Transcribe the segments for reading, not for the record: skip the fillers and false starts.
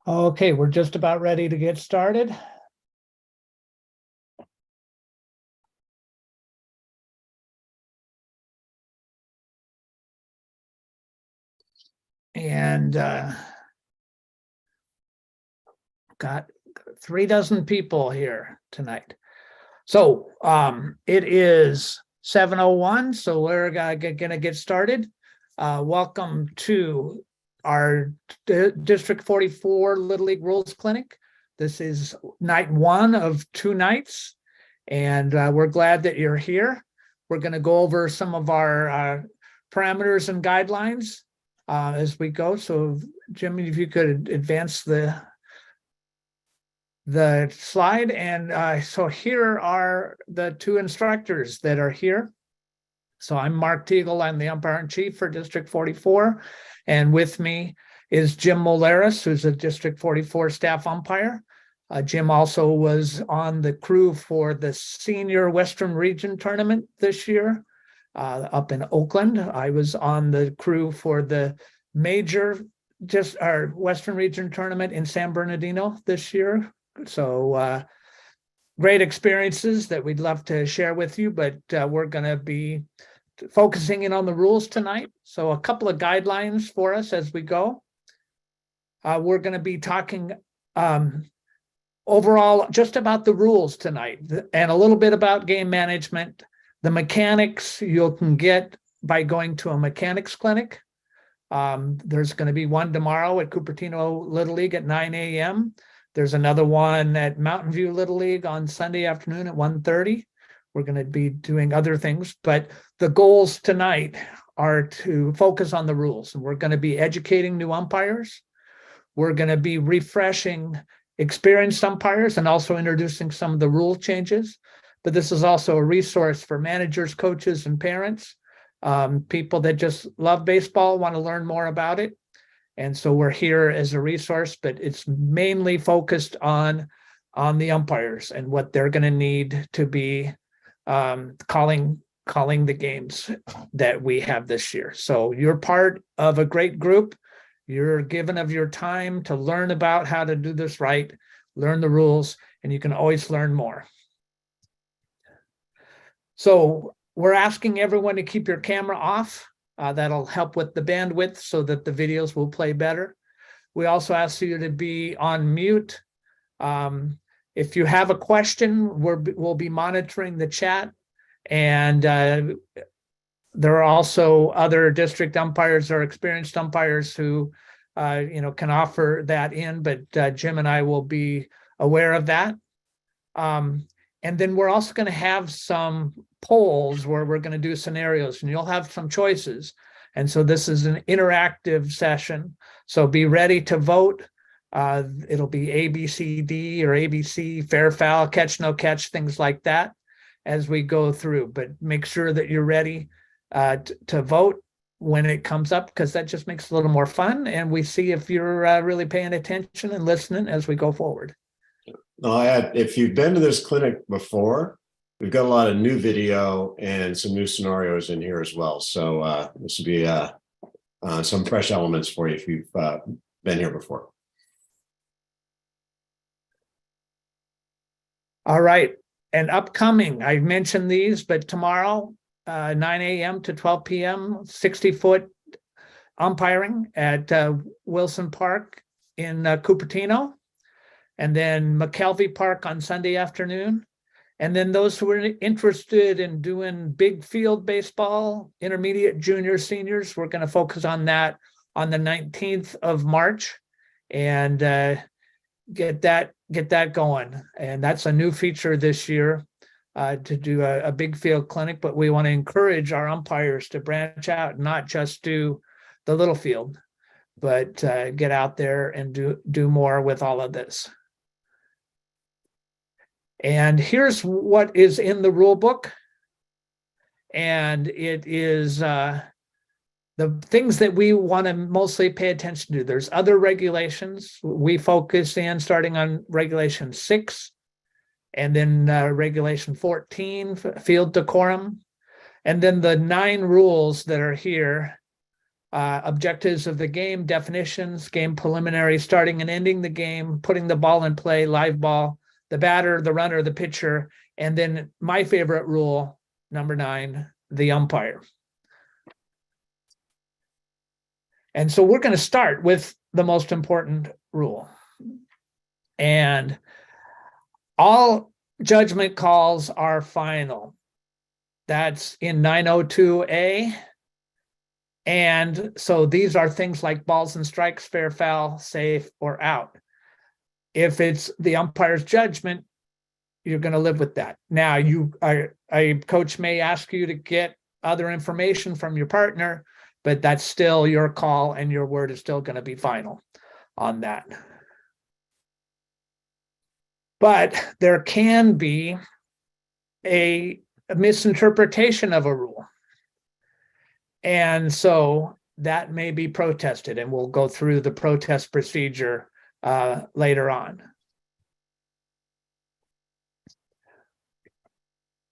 Okay, we're just about ready to get started. And got 36 people here tonight. So it is 7:01, so we're gonna get started. Welcome to our District 44 Little League Rules Clinic. This is night one of 2 nights, and we're glad that you're here. We're going to go over some of our parameters and guidelines as we go. So, Jimmy, if you could advance the slide. And so here are the 2 instructors that are here. So I'm Mark Teagle. I'm the umpire-in-chief for District 44. And with me is Jim Molaris, who's a District 44 staff umpire. Jim also was on the crew for the Senior Western Region Tournament this year up in Oakland. I was on the crew for the major our Western Region Tournament in San Bernardino this year. So great experiences that we'd love to share with you, but we're going to be focusing in on the rules tonight. So a couple of guidelines for us as we go. We're going to be talking overall just about the rules tonight and a little bit about game management. The mechanics you can get by going to a mechanics clinic. There's going to be one tomorrow at Cupertino Little League at 9 a.m. There's another one at Mountain View Little League on Sunday afternoon at 1:30. We're going to be doing other things, but the goals tonight are to focus on the rules. And we're going to be educating new umpires. We're going to be refreshing experienced umpires and also introducing some of the rule changes. But this is also a resource for managers, coaches, and parents, people that just love baseball, want to learn more about it. And so we're here as a resource, but it's mainly focused on the umpires and what they're going to need to be calling the games that we have this year. So you're part of a great group. You're given of your time to learn about how to do this right, learn the rules, and you can always learn more. So we're asking everyone to keep your camera off. That'll help with the bandwidth so that the videos will play better. We also ask you to be on mute. If you have a question, we'll be monitoring the chat. And there are also other district umpires or experienced umpires who can offer that in, but Jim and I will be aware of that. And then we're also going to have some polls where we're going to do scenarios and you'll have some choices. And so this is an interactive session. So be ready to vote. It'll be A, B, C, D, or ABC, fair, foul, catch, no catch, things like that as we go through. But make sure that you're ready to vote when it comes up, because that just makes it a little more fun. And we see if you're really paying attention and listening as we go forward. If you've been to this clinic before, we've got a lot of new video and some new scenarios in here as well. So this will be some fresh elements for you if you've been here before. All right. And upcoming, I mentioned these, but tomorrow, 9 a.m. to 12 p.m., 60-foot umpiring at Wilson Park in Cupertino. And then McKelvey Park on Sunday afternoon. And then those who are interested in doing big field baseball, intermediate, junior, seniors, we're going to focus on that on the 19th of March and get that going. And that's a new feature this year to do a big field clinic, but we want to encourage our umpires to branch out, not just do the little field, but get out there and do more with all of this. And here's what is in the rule book. And it is the things that we want to mostly pay attention to. There's other regulations. We focus in starting on regulation 6 and then regulation 14, field decorum. And then the 9 rules that are here objectives of the game, definitions, game preliminary, starting and ending the game, putting the ball in play, live ball, the batter, the runner, the pitcher, and then my favorite rule, number 9, the umpire. And so we're going to start with the most important rule. And all judgment calls are final. That's in 902A. And so these are things like balls and strikes, fair, foul, safe, or out. If it's the umpire's judgment, you're going to live with that. Now, a coach may ask you to get other information from your partner, but that's still your call, and your word is still going to be final on that. But there can be a misinterpretation of a rule. And so that may be protested, and we'll go through the protest procedure later on.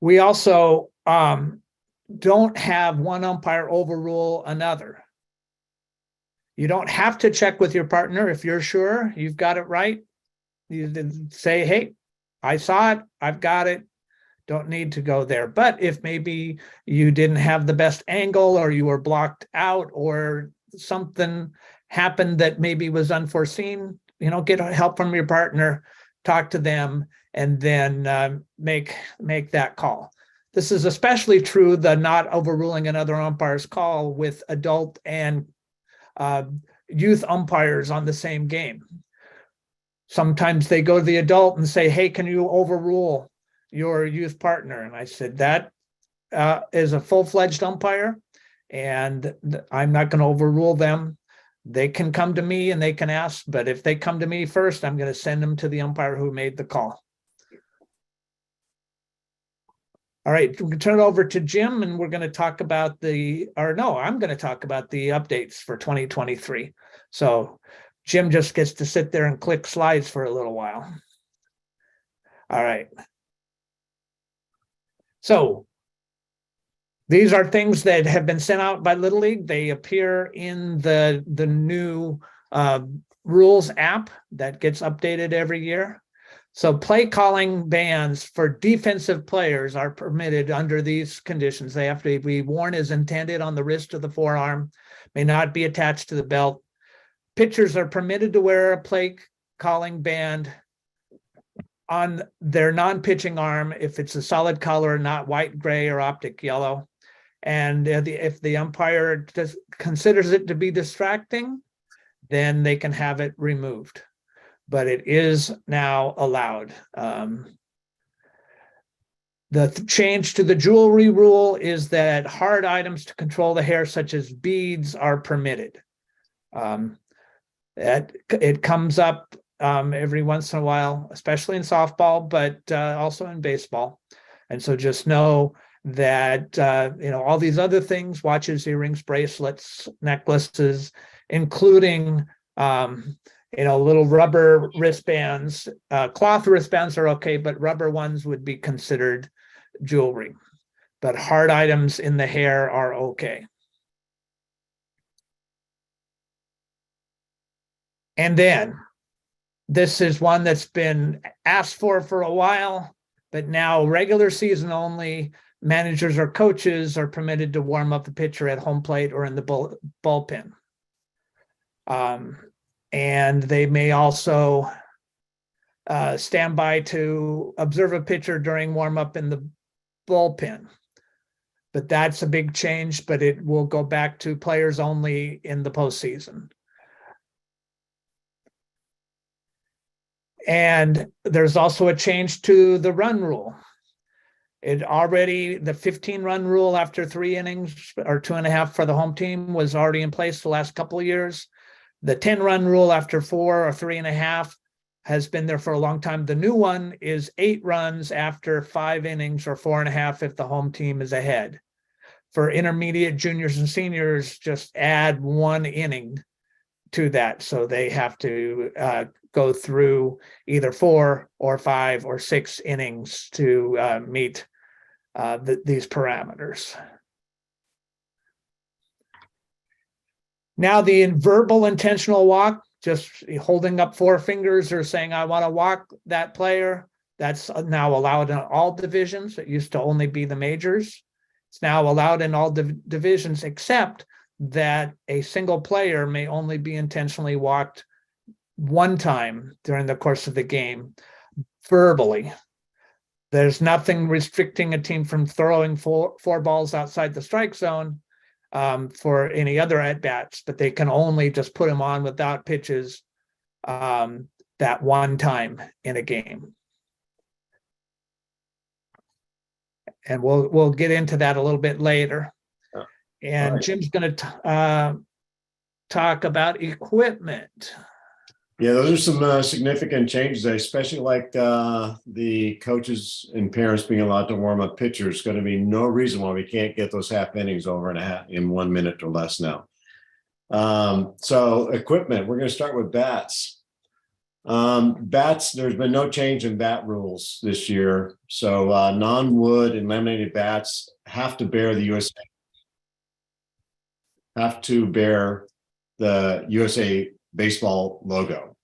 We also don't have one umpire overrule another. You don't have to check with your partner if you're sure you've got it right. You say, hey, I saw it, I've got it. Don't need to go there. But if maybe you didn't have the best angle, or you were blocked out, or something happened that maybe was unforeseen, get help from your partner, talk to them, and then make that call. This is especially true, the not overruling another umpire's call, with adult and youth umpires on the same game. Sometimes they go to the adult and say, hey, can you overrule your youth partner? And I said, that is a full-fledged umpire, and I'm not going to overrule them. They can come to me and they can ask, but if they come to me first, I'm going to send them to the umpire who made the call. All right, we can turn it over to Jim, and we're going to talk about I'm going to talk about the updates for 2023. So Jim just gets to sit there and click slides for a little while. All right. So these are things that have been sent out by Little League. They appear in the new rules app that gets updated every year. So play calling bans for defensive players are permitted under these conditions. They have to be worn as intended on the wrist or the forearm, may not be attached to the belt. Pitchers are permitted to wear a play calling band on their non-pitching arm if it's a solid color, not white, gray, or optic yellow. And if the umpire considers it to be distracting, then they can have it removed. But it is now allowed. The change to the jewelry rule is that hard items to control the hair, such as beads, are permitted. It comes up every once in a while, especially in softball, but also in baseball. And so just know that, all these other things, watches, earrings, bracelets, necklaces, including, little rubber wristbands, cloth wristbands are okay, but rubber ones would be considered jewelry. But hard items in the hair are okay. And then this is one that's been asked for a while, but now regular season only, managers or coaches are permitted to warm up the pitcher at home plate or in the bullpen. And they may also stand by to observe a pitcher during warm-up in the bullpen. But that's a big change, but it will go back to players only in the postseason. And there's also a change to the run rule. The 15-run rule after 3 innings or 2.5 for the home team was already in place the last couple of years. The 10-run rule after 4 or 3.5 has been there for a long time. The new one is 8 runs after 5 innings or 4.5 if the home team is ahead. For intermediate juniors and seniors, just add 1 inning to that. So they have to go through either 4 or 5 or 6 innings to meet these parameters. Now the verbal intentional walk, just holding up 4 fingers or saying, I want to walk that player, that's now allowed in all divisions. It used to only be the majors. It's now allowed in all divisions, except that a single player may only be intentionally walked 1 time during the course of the game, verbally. There's nothing restricting a team from throwing four balls outside the strike zone for any other at-bats, but they can only just put them on without pitches that 1 time in a game. And we'll get into that a little bit later. Oh, and right. Jim's going to talk about equipment. Yeah, those are some significant changes. I especially like the coaches and parents being allowed to warm up pitchers. Going to be no reason why we can't get those half innings over in 1 minute or less now. So equipment, we're going to start with bats. Bats, there's been no change in bat rules this year. So non-wood and laminated bats have to bear the USA baseball logo.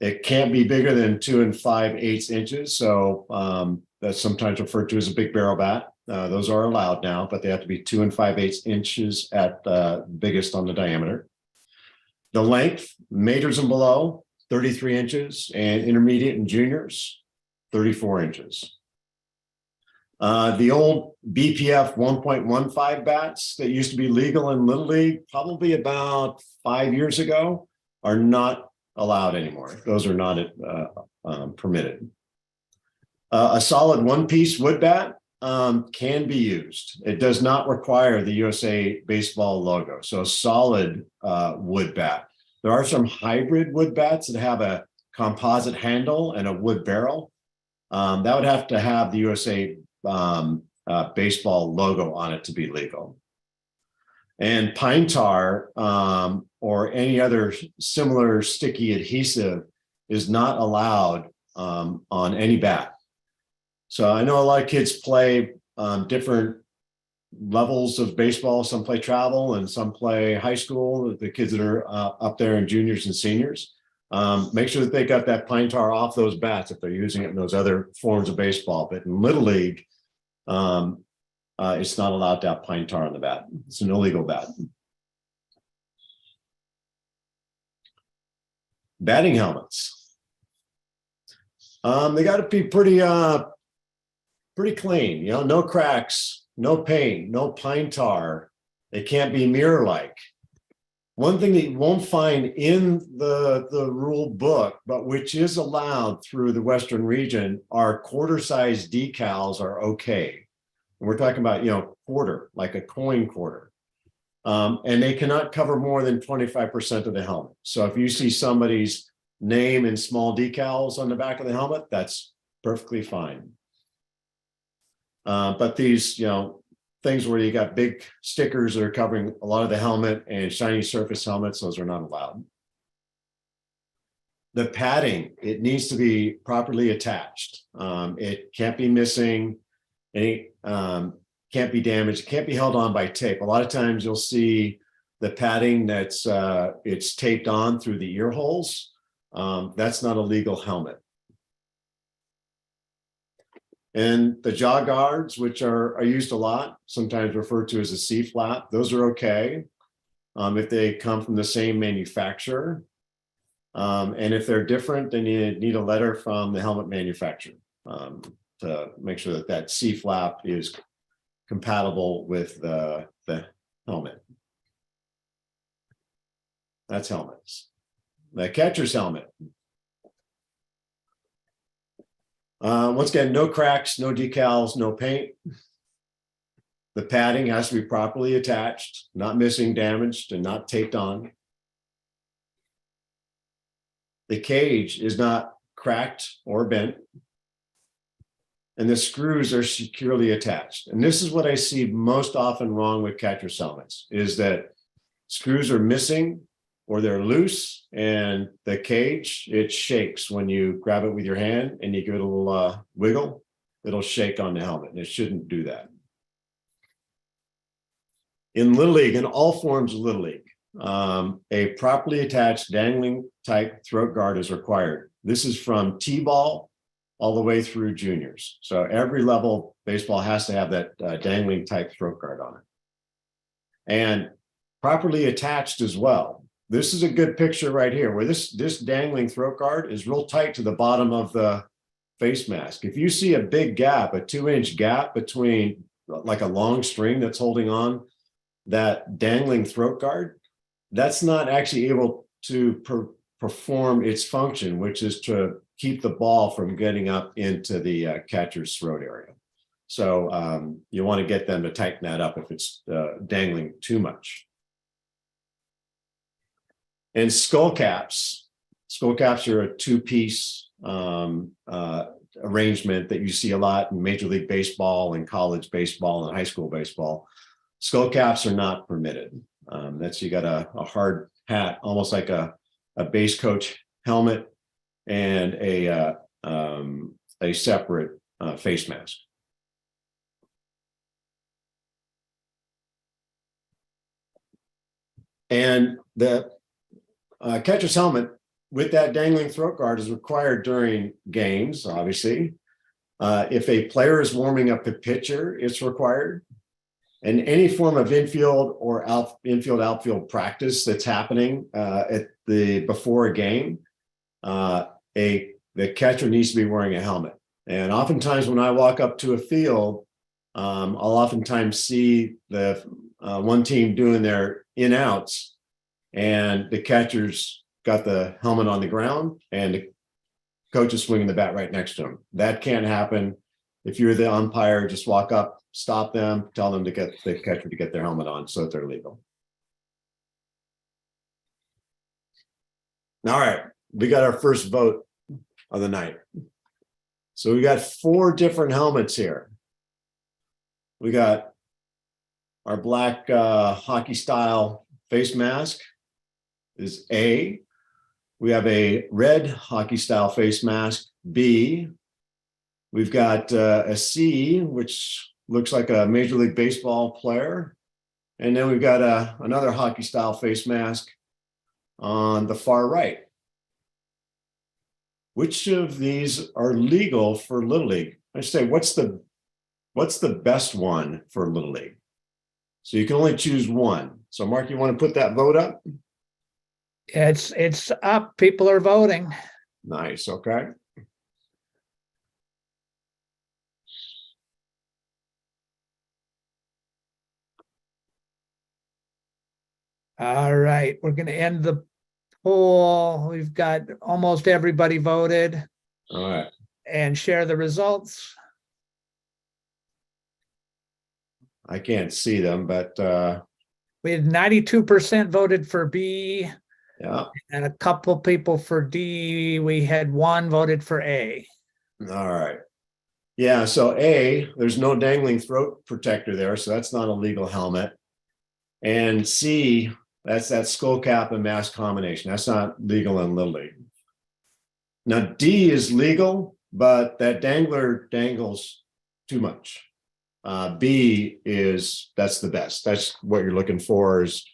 It can't be bigger than 2 5/8 inches. So that's sometimes referred to as a big barrel bat. Those are allowed now, but they have to be 2 5/8 inches at biggest on the diameter. The length, majors and below, 33 inches, and intermediate and juniors, 34 inches. The old BPF 1.15 bats that used to be legal in Little League probably about 5 years ago are not allowed anymore. Those are not permitted. A solid 1-piece wood bat can be used. It does not require the USA baseball logo. So a solid wood bat. There are some hybrid wood bats that have a composite handle and a wood barrel. That would have to have the USA baseball logo on it to be legal. And pine tar or any other similar sticky adhesive is not allowed on any bat. So I know a lot of kids play different levels of baseball. Some play travel and some play high school. The kids that are up there in juniors and seniors, make sure that they got that pine tar off those bats if they're using it in those other forms of baseball. But in Little League, it's not allowed to have pine tar on the bat. It's an illegal bat. Batting helmets. They got to be pretty clean, you know, no cracks, no paint, no pine tar. They can't be mirror-like. One thing that you won't find in the rule book, but which is allowed through the Western region, are quarter-size decals are okay. And we're talking about, you know, quarter, like a coin quarter. And they cannot cover more than 25% of the helmet. So if you see somebody's name in small decals on the back of the helmet, that's perfectly fine. But these, you know, things where you got big stickers that are covering a lot of the helmet and shiny surface helmets, those are not allowed. The padding, it needs to be properly attached. It can't be missing, any can't be damaged, it can't be held on by tape. A lot of times you'll see the padding that's it's taped on through the ear holes. That's not a legal helmet. And the jaw guards, which are used a lot, sometimes referred to as a C-flap, those are okay if they come from the same manufacturer. And if they're different, then you need a letter from the helmet manufacturer to make sure that that C-flap is compatible with the helmet. That's helmets. The catcher's helmet. Once again, no cracks, no decals, no paint. The padding has to be properly attached, not missing, damaged, and not taped on. The cage is not cracked or bent. And the screws are securely attached. And this is what I see most often wrong with catcher's helmets, is that screws are missing or they're loose, and the cage, it shakes when you grab it with your hand and you give it a little wiggle, it'll shake on the helmet, and it shouldn't do that. In Little League, in all forms of Little League, a properly attached dangling type throat guard is required. This is from T-ball all the way through juniors. So every level baseball has to have that dangling type throat guard on it. And properly attached as well. This is a good picture right here where this dangling throat guard is real tight to the bottom of the face mask. If you see a big gap, a 2-inch gap between like a long string that's holding on that dangling throat guard, that's not actually able to perform its function, which is to keep the ball from getting up into the catcher's throat area. So you want to get them to tighten that up if it's dangling too much. And skull caps are a two-piece arrangement that you see a lot in Major League Baseball and college baseball and high school baseball. Skull caps are not permitted. That's you got a hard hat, almost like a base coach helmet, and a separate face mask. And the catcher's helmet with that dangling throat guard is required during games, obviously. If a player is warming up the pitcher, it's required. And any form of infield or outfield practice that's happening before a game, the catcher needs to be wearing a helmet. And oftentimes when I walk up to a field, I'll oftentimes see the one team doing their in-outs, and the catcher's got the helmet on the ground and the coach is swinging the bat right next to him. That can't happen. If you're the umpire, just walk up, stop them, tell them to get the catcher to get their helmet on so that they're legal. All right, we got our first vote of the night. So we got 4 different helmets here. We got our black hockey style face mask is A. We have a red hockey style face mask, B. We've got a C, which looks like a Major League Baseball player. And then we've got another hockey style face mask on the far right. Which of these are legal for Little League? I say, what's the best one for Little League? So you can only choose one. So Mark, you want to put that vote up? It's up. People are voting. Nice. Okay. All right. We're going to end the poll. We've got almost everybody voted. All right. And share the results. I can't see them, but we had 92% voted for B. Yeah. And a couple people for D. We had 1 voted for A. All right. Yeah, so A, there's no dangling throat protector there, so that's not a legal helmet. And C, that's that skull cap and mask combination. That's not legal in Little League. Now D is legal, but that dangler dangles too much. B that's the best. That's what you're looking for, is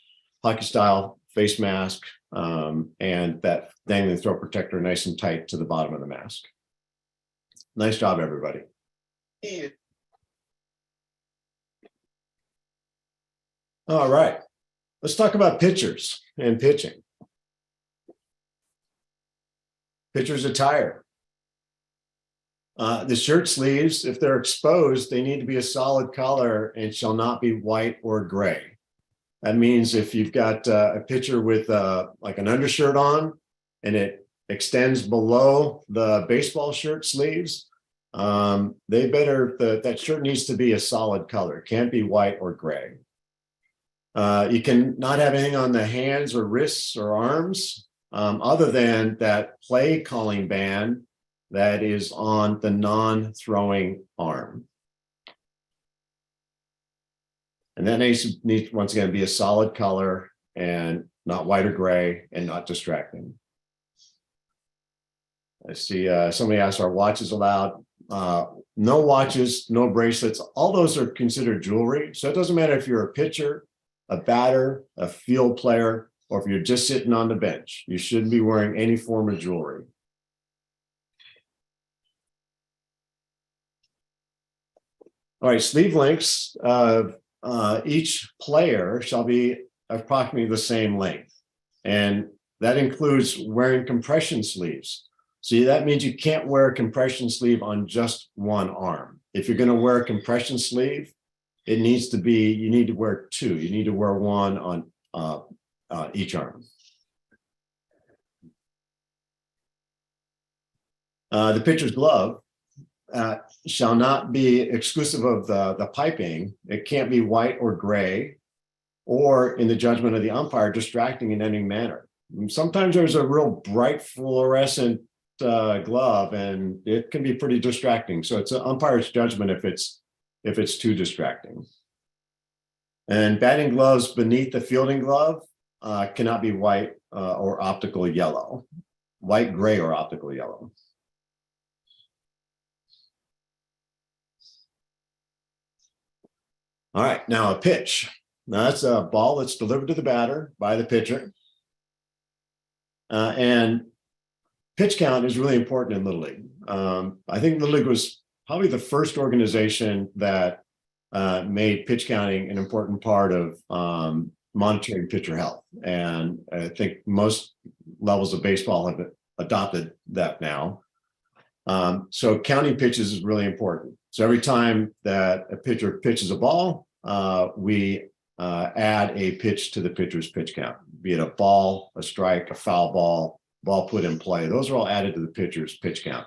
hockey style face mask and that dangling throat protector nice and tight to the bottom of the mask. Nice job, everybody. All right, let's talk about pitchers and pitching. Pitchers attire. The shirt sleeves, if they're exposed, they need to be a solid color and shall not be white or gray. That means if you've got a pitcher with like an undershirt on and it extends below the baseball shirt sleeves, that shirt needs to be a solid color. It can't be white or gray. You can not have anything on the hands or wrists or arms other than that play calling band that is on the non-throwing arm. And that needs once again be a solid color and not white or gray and not distracting. I see somebody asked, are watches allowed? No watches, no bracelets. All those are considered jewelry. So it doesn't matter if you're a pitcher a batter, a field player, or if you're just sitting on the bench. You shouldn't be wearing any form of jewelry. All right, sleeve lengths of each player shall be approximately the same length. And that includes wearing compression sleeves. See, that means you can't wear a compression sleeve on just one arm. If you're going to wear a compression sleeve, it needs to be, you need to wear two. You need to wear one on each arm. The pitcher's glove shall not be exclusive of the piping. It can't be white or gray, or in the judgment of the umpire, distracting in any manner. Sometimes there's a real bright fluorescent glove, and it can be pretty distracting. So it's an umpire's judgment if it's too distracting. And batting gloves beneath the fielding glove cannot be white or optical yellow, white, gray, or optical yellow. All right, now a pitch. Now that's a ball that's delivered to the batter by the pitcher. And pitch count is really important in Little League. I think Little League was probably the first organization that made pitch counting an important part of monitoring pitcher health. And I think most levels of baseball have adopted that now. So counting pitches is really important. So every time that a pitcher pitches a ball, we add a pitch to the pitcher's pitch count, be it a ball, a strike, a foul ball, ball put in play. Those are all added to the pitcher's pitch count.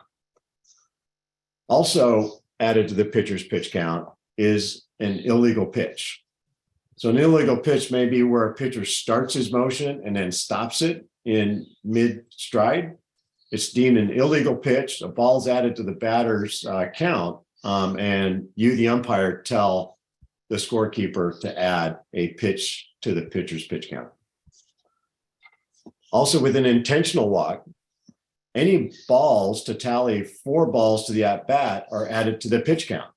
Also added to the pitcher's pitch count is an illegal pitch. So an illegal pitch may be where a pitcher starts his motion and then stops it in mid-stride. It's deemed an illegal pitch. A ball's added to the batter's count, and you, the umpire, tell the scorekeeper to add a pitch to the pitcher's pitch count. Also, with an intentional walk, any balls to tally 4 balls to the at-bat are added to the pitch count.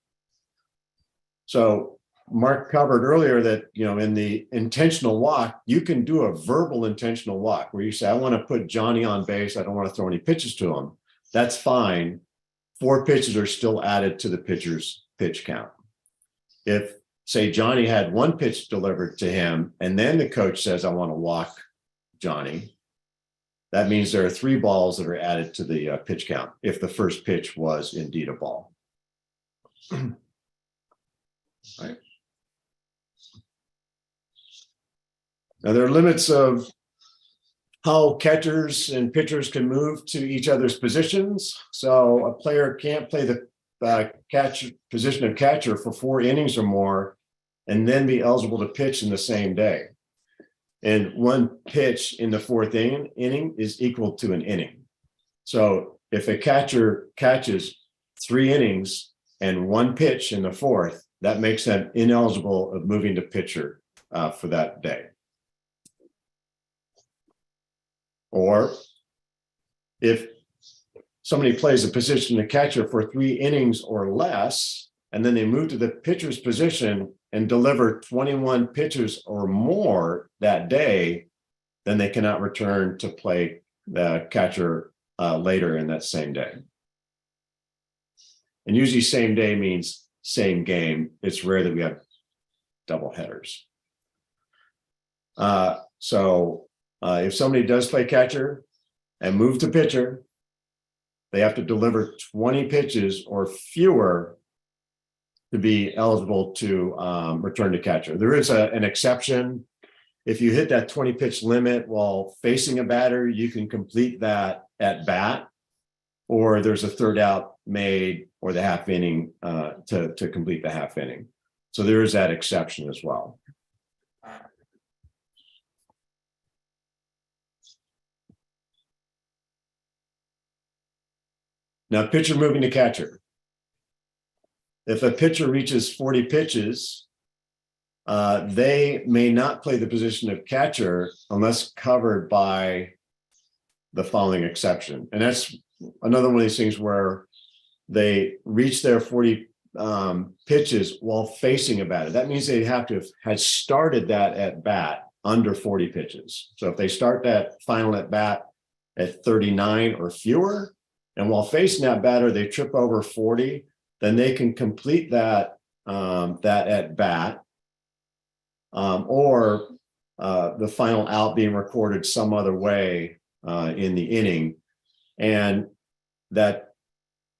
So Mark covered earlier that, in the intentional walk, you can do a verbal intentional walk where you say, I want to put Johnny on base. I don't want to throw any pitches to him. That's fine. 4 pitches are still added to the pitcher's pitch count. If, say, Johnny had 1 pitch delivered to him, and then the coach says, I want to walk Johnny, that means there are 3 balls that are added to the pitch count if the first pitch was indeed a ball. Right. Now, there are limits of how catchers and pitchers can move to each other's positions. So a player can't play the position of catcher for 4 innings or more and then be eligible to pitch in the same day. And 1 pitch in the 4th inning is equal to an inning. So if a catcher catches 3 innings and 1 pitch in the 4th, that makes them ineligible of moving to pitcher for that day. Or if somebody plays a position of catcher for 3 innings or less, and then they move to the pitcher's position and deliver 21 pitches or more that day, then they cannot return to play the catcher later in that same day. And usually same day means same game. It's rare that we have double headers. So if somebody does play catcher and move to pitcher, they have to deliver 20 pitches or fewer to be eligible to return to catcher. There is an exception. If you hit that 20 pitch limit while facing a batter, you can complete that at bat, or there's a 3rd out made or the half inning to complete the half inning. So there is that exception as well. Now, pitcher moving to catcher. If a pitcher reaches 40 pitches, they may not play the position of catcher unless covered by the following exception. And that's another one of these things where they reach their 40 pitches while facing a batter. That means they have to have had started that at bat under 40 pitches. So if they start that final at bat at 39 or fewer, and while facing that batter, they trip over 40, then they can complete that at bat, or the final out being recorded some other way in the inning, and that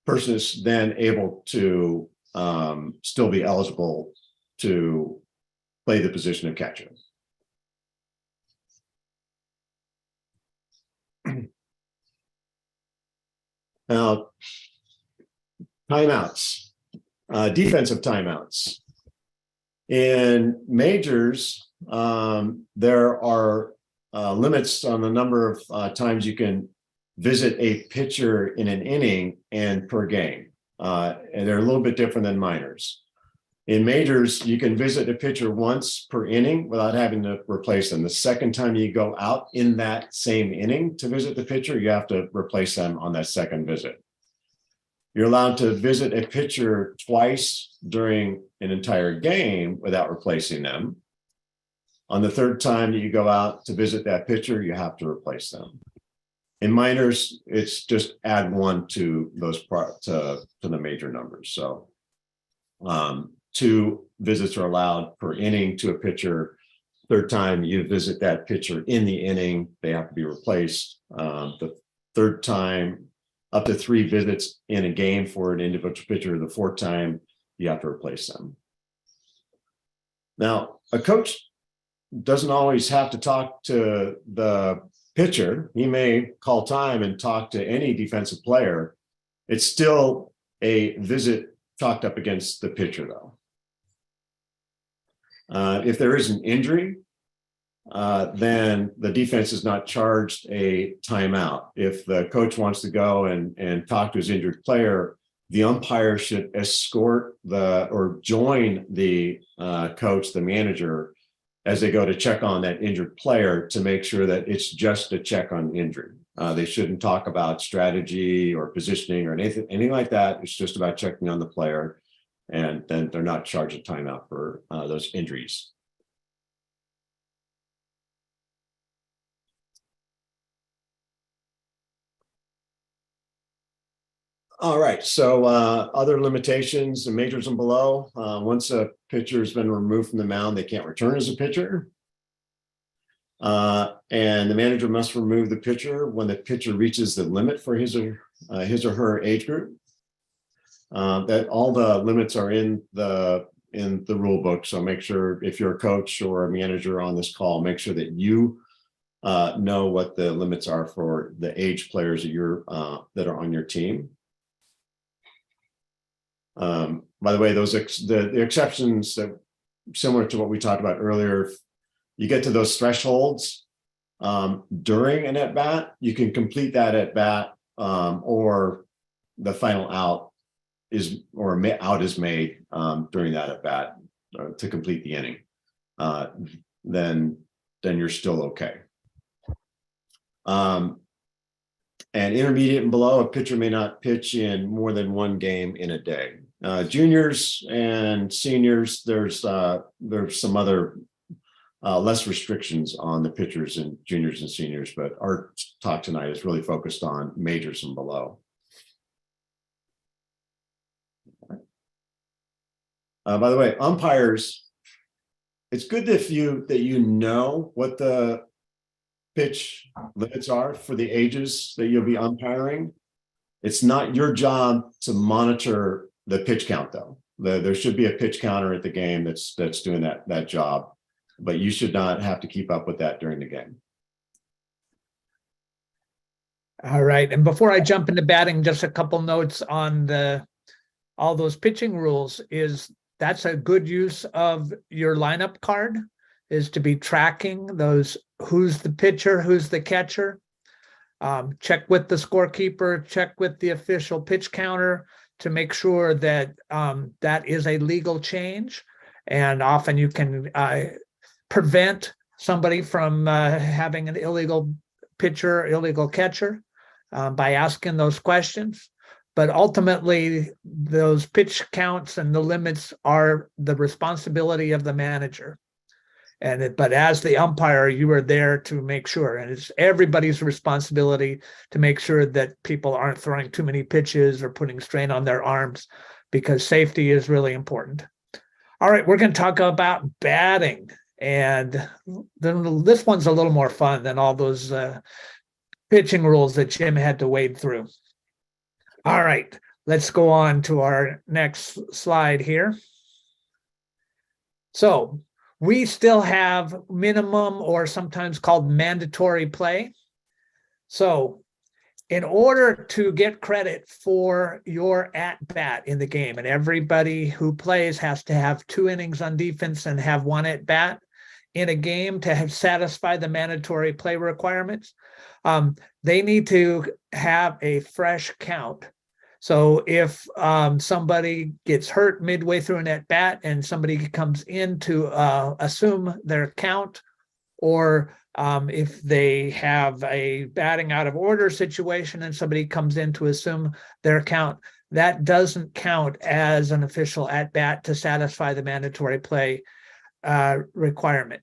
person is then able to still be eligible to play the position of catcher. Now, timeouts, defensive timeouts. In majors, there are limits on the number of times you can visit a pitcher in an inning and per game. And they're a little bit different than minors. In majors, you can visit a pitcher once per inning without having to replace them. The second time you go out in that same inning to visit the pitcher, you have to replace them on that second visit. You're allowed to visit a pitcher twice during an entire game without replacing them. On the third time that you go out to visit that pitcher, you have to replace them. In minors, it's just add one to those to the major numbers. So 2 visits are allowed per inning to a pitcher. Third time you visit that pitcher in the inning, they have to be replaced. The third time, up to 3 visits in a game for an individual pitcher. The fourth time, you have to replace them. Now, a coach doesn't always have to talk to the pitcher. He may call time and talk to any defensive player. It's still a visit chalked up against the pitcher, though. If there is an injury, then the defense is not charged a timeout. If the coach wants to go and talk to his injured player, the umpire should escort or join the coach, the manager, as they go to check on that injured player to make sure that it's just a check on injury. They shouldn't talk about strategy or positioning or anything like that. It's just about checking on the player, and then they're not charged a timeout for those injuries. All right, so other limitations in majors and below. Once a pitcher has been removed from the mound, they can't return as a pitcher. And the manager must remove the pitcher when the pitcher reaches the limit for his or her age group. That all the limits are in the rule book. So make sure, if you're a coach or a manager on this call, make sure that you know what the limits are for the age players that are on your team. By the way, those the exceptions that similar to what we talked about earlier, if you get to those thresholds during an at bat, you can complete that at bat, or the final out is made during that at bat to complete the inning. Then you're still okay. And intermediate and below, a pitcher may not pitch in more than 1 game in a day. Juniors and seniors, there's some other less restrictions on the pitchers and juniors and seniors, but our talk tonight is really focused on majors and below. By the way, umpires, it's good that you know what the pitch limits are for the ages that you'll be umpiring. It's not your job to monitor the pitch count, though. There should be a pitch counter at the game that's doing that job, but you should not have to keep up with that during the game. All right. And before I jump into batting, just a couple notes on all those pitching rules. That's a good use of your lineup card, is to be tracking those, who's the pitcher, who's the catcher. Check with the scorekeeper, check with the official pitch counter to make sure that that is a legal change. And often you can prevent somebody from having an illegal pitcher, illegal catcher by asking those questions. but ultimately those pitch counts and the limits are the responsibility of the manager. But as the umpire, you are there to make sure, and it's everybody's responsibility to make sure that people aren't throwing too many pitches or putting strain on their arms, because safety is really important. All right, we're going to talk about batting, and then this one's a little more fun than all those pitching rules that Jim had to wade through. All right, let's go on to our next slide here. So we still have minimum, or sometimes called mandatory play. So in order to get credit for your at-bat in the game, and everybody who plays has to have 2 innings on defense and have 1 at-bat in a game to have satisfy the mandatory play requirements, they need to have a fresh count. So if somebody gets hurt midway through an at-bat and somebody comes in to assume their count, or if they have a batting out of order situation and somebody comes in to assume their count, that doesn't count as an official at-bat to satisfy the mandatory play requirement.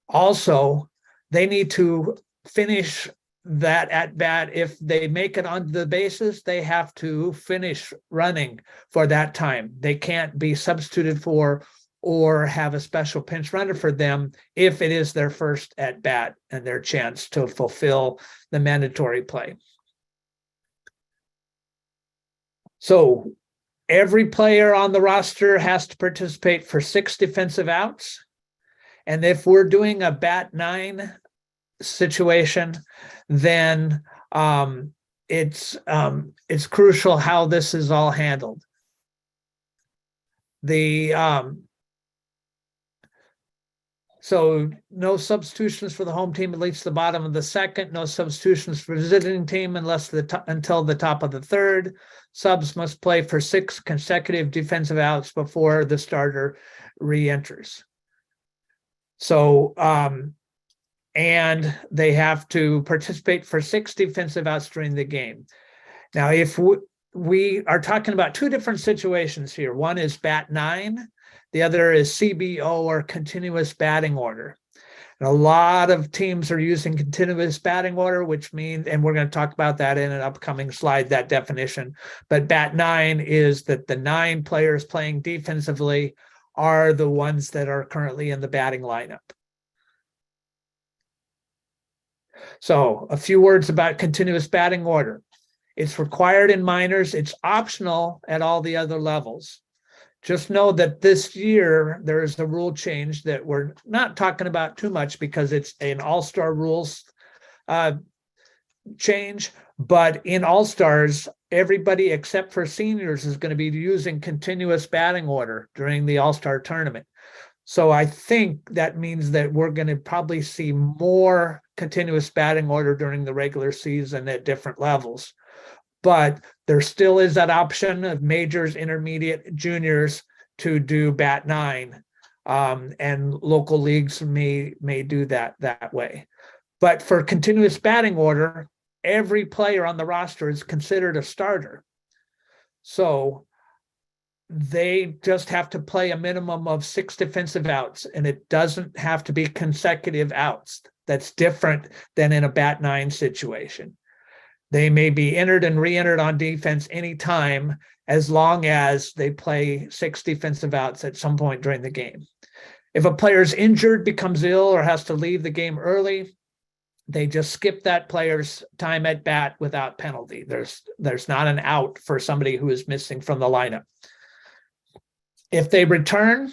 Also, they need to finish that at bat. If they make it onto the bases, they have to finish running for that time. They can't be substituted for or have a special pinch runner for them if it is their first at bat and their chance to fulfill the mandatory play. So every player on the roster has to participate for 6 defensive outs. And if we're doing a bat 9 situation, then it's crucial how this is all handled. So no substitutions for the home team at least the bottom of the second. No substitutions for the visiting team until the top of the third. Subs must play for 6 consecutive defensive outs before the starter re-enters. So and they have to participate for 6 defensive outs during the game. Now, if we are talking about 2 different situations here. One is bat 9, the other is CBO, or continuous batting order. And a lot of teams are using continuous batting order, which means, and we're going to talk about that in an upcoming slide, that definition. But bat 9 is that the 9 players playing defensively are the ones that are currently in the batting lineup. So a few words about continuous batting order. It's required in minors. It's optional at all the other levels. Just know that this year there is a rule change that we're not talking about too much because it's an all-star rules change. But in all-stars, everybody except for seniors is going to be using continuous batting order during the all-star tournament. So I think that means that we're going to probably see more continuous batting order during the regular season at different levels. But there still is that option of majors, intermediate, juniors to do bat 9. And local leagues may do that way. But for continuous batting order, every player on the roster is considered a starter. So they just have to play a minimum of 6 defensive outs, and it doesn't have to be consecutive outs. That's different than in a bat 9 situation. They may be entered and re-entered on defense anytime, as long as they play 6 defensive outs at some point during the game. If a player is injured, becomes ill, or has to leave the game early, they just skip that player's time at bat without penalty. There's not an out for somebody who is missing from the lineup. If they return,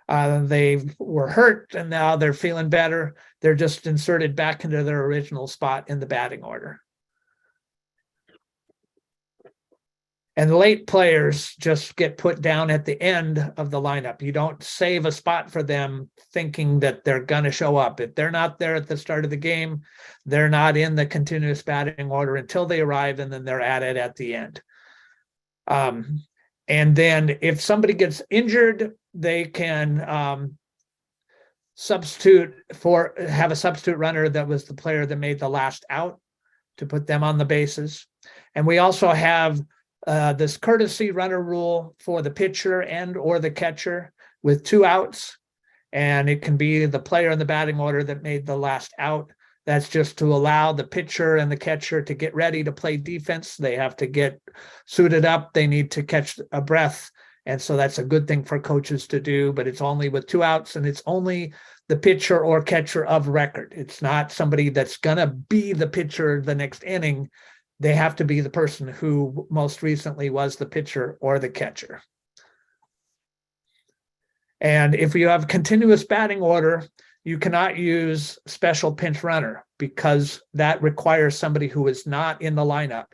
they were hurt and now they're feeling better, they're just inserted back into their original spot in the batting order. And late players just get put down at the end of the lineup. You don't save a spot for them thinking that they're going to show up. If they're not there at the start of the game, they're not in the continuous batting order until they arrive, and then they're added at the end. And then if somebody gets injured, they can have a substitute runner that was the player that made the last out to put them on the bases. And we also have this courtesy runner rule for the pitcher and or the catcher with 2 outs. And it can be the player in the batting order that made the last out. That's just to allow the pitcher and the catcher to get ready to play defense. They have to get suited up. They need to catch a breath. And so that's a good thing for coaches to do, but it's only with 2 outs, and it's only the pitcher or catcher of record. It's not somebody that's going to be the pitcher the next inning. They have to be the person who most recently was the pitcher or the catcher. And if you have continuous batting order, you cannot use special pinch runner because that requires somebody who is not in the lineup.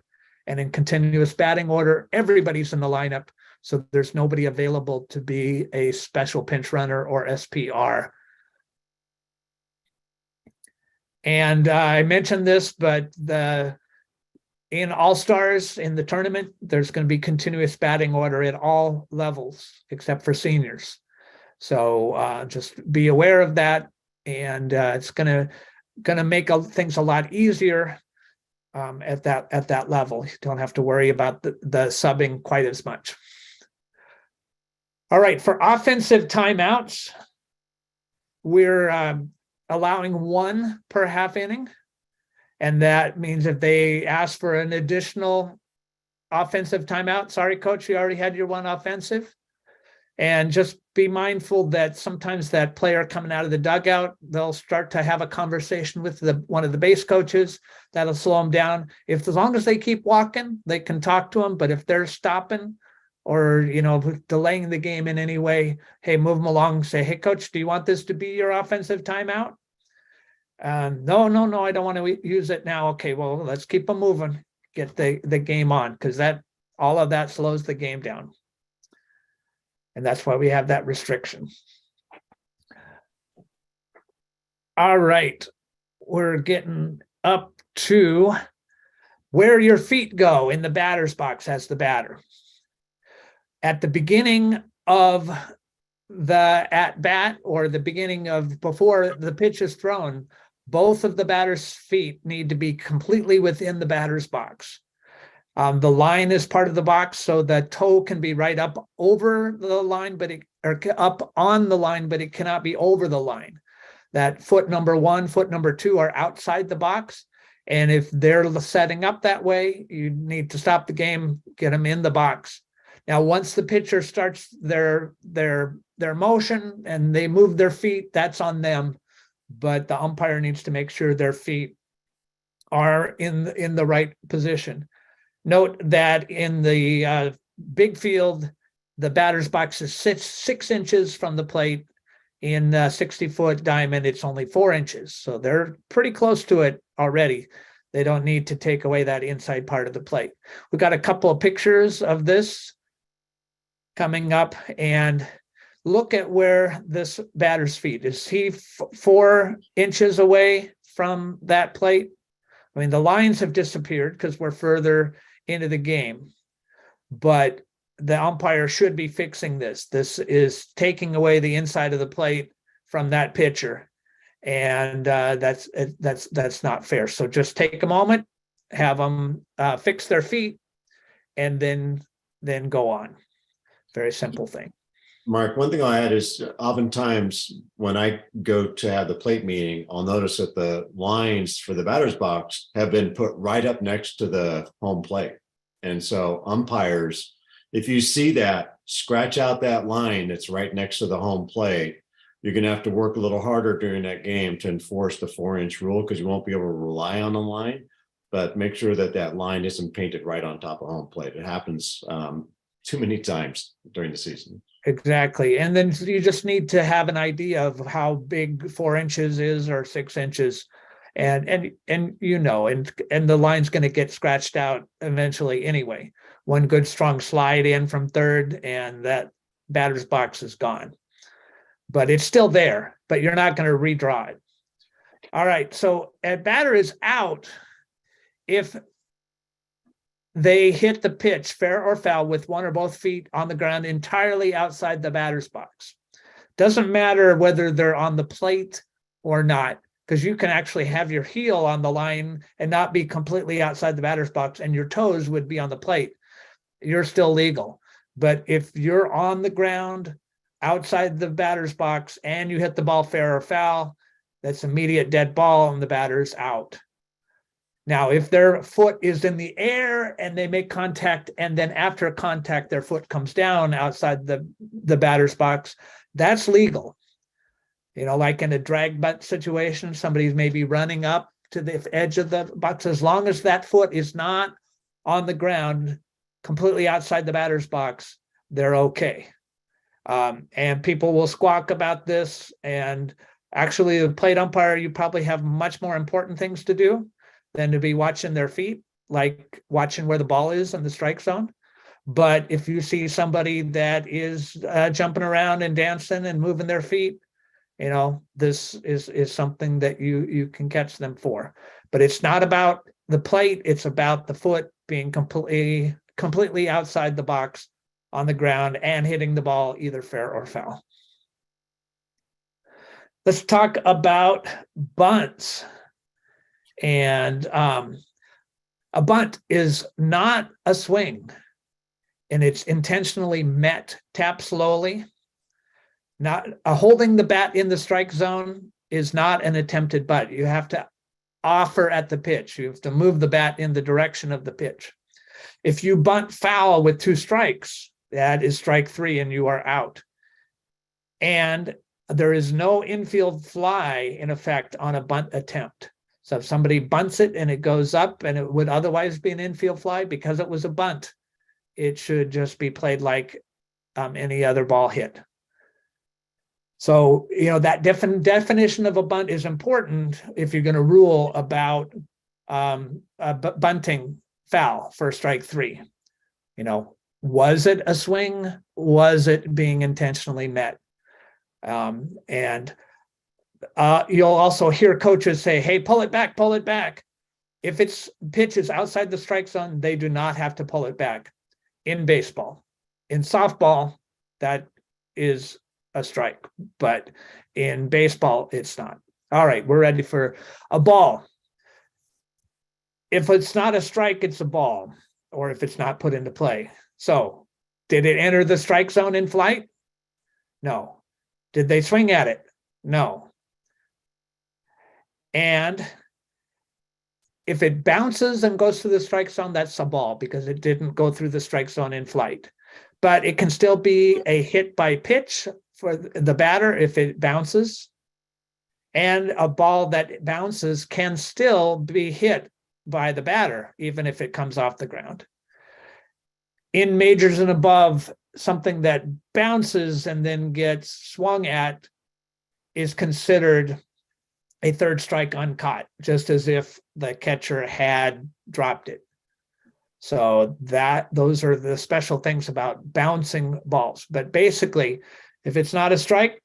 And in continuous batting order, everybody's in the lineup. So there's nobody available to be a special pinch runner or SPR. And I mentioned this, but in All-Stars in the tournament, there's going to be continuous batting order at all levels except for seniors. So just be aware of that, and it's gonna make things a lot easier at that level. You don't have to worry about the subbing quite as much. All right, for offensive timeouts, we're allowing 1 per half inning, and that means if they ask for an additional offensive timeout, sorry, coach, you already had your 1 offensive. And just be mindful that sometimes that player coming out of the dugout, they'll start to have a conversation with one of the base coaches. That'll slow them down. As long as they keep walking, they can talk to them. But if they're stopping or, delaying the game in any way, hey, move them along. Say, hey, coach, do you want this to be your offensive timeout? No, I don't want to use it now. Okay, well, let's keep them moving. Get the game on, because all of that slows the game down. And that's why we have that restriction. All right, we're getting up to where your feet go in the batter's box as the batter. At the beginning of the at-bat, or the beginning of before the pitch is thrown, both of the batter's feet need to be completely within the batter's box. The line is part of the box, so the toe can be right up over the line, or up on the line, but it cannot be over the line. That foot number 1, foot number 2 are outside the box. And if they're setting up that way, you need to stop the game, get them in the box. Now, once the pitcher starts their motion and they move their feet, that's on them. But the umpire needs to make sure their feet are in the right position. Note that in the big field, the batter's box is 6 inches from the plate. In 60-foot diamond, it's only 4 inches. So they're pretty close to it already. They don't need to take away that inside part of the plate. We've got a couple of pictures of this coming up, and look at where this batter's feet. Is he 4 inches away from that plate? I mean, the lines have disappeared because we're further into the game, but the umpire should be fixing this. This is taking away the inside of the plate from that pitcher, and that's not fair. So just take a moment, have them fix their feet, and then go on. Very simple thing. Mark, one thing I'll add is oftentimes when I go to have the plate meeting, I'll notice that the lines for the batter's box have been put right up next to the home plate. And so umpires, if you see that, scratch out that line that's right next to the home plate. You're going to have to work a little harder during that game to enforce the 4-inch rule, because you won't be able to rely on the line. But make sure that line isn't painted right on top of home plate. It happens too many times during the season. Exactly. And then you just need to have an idea of how big 4 inches is or 6 inches. And the line's going to get scratched out eventually anyway. One good strong slide in from third, and that batter's box is gone. But it's still there, but you're not going to redraw it. All right. So a batter is out if they hit the pitch, fair or foul, with 1 or both feet on the ground entirely outside the batter's box. Doesn't matter whether they're on the plate or not, because you can actually have your heel on the line and not be completely outside the batter's box, and your toes would be on the plate. you're still legal. But if you're on the ground outside the batter's box and you hit the ball fair or foul, that's immediate dead ball and the batter's out. Now, if their foot is in the air and they make contact, and then after contact, their foot comes down outside the batter's box, that's legal. Like in a drag butt situation, somebody's maybe running up to the edge of the box. As long as that foot is not on the ground, completely outside the batter's box, they're okay. And people will squawk about this. And actually, the plate umpire, you probably have much more important things to do than to be watching their feet, like watching where the ball is in the strike zone. But if you see somebody that is jumping around and dancing and moving their feet, this is something that you can catch them for. But it's not about the plate, it's about the foot being completely outside the box on the ground and hitting the ball either fair or foul. Let's talk about bunts. And a bunt is not a swing, and it's intentionally met, tap slowly. Not holding the bat in the strike zone is not an attempted bunt. You have to offer at the pitch. You have to move the bat in the direction of the pitch. If you bunt foul with 2 strikes, that is strike 3 and you are out. And there is no infield fly in effect on a bunt attempt. So if somebody bunts it and it goes up and it would otherwise be an infield fly, because it was a bunt, it should just be played like any other ball hit. So, that definition of a bunt is important if you're going to rule about bunting foul for strike 3. Was it a swing? Was it being intentionally met? And you'll also hear coaches say, hey, pull it back, pull it back. If it's pitches outside the strike zone, they do not have to pull it back in baseball. In softball, that is a strike, but in baseball, it's not. All right, we're ready for a ball. If it's not a strike, it's a ball, or if it's not put into play. So, did it enter the strike zone in flight? No. Did they swing at it? No. And if it bounces and goes to the strike zone, that's a ball because it didn't go through the strike zone in flight. But it can still be a hit by pitch for the batter if it bounces. And a ball that bounces can still be hit by the batter, even if it comes off the ground. In majors and above, something that bounces and then gets swung at is considered a third strike uncaught, just as if the catcher had dropped it. So those are the special things about bouncing balls. But basically, if it's not a strike,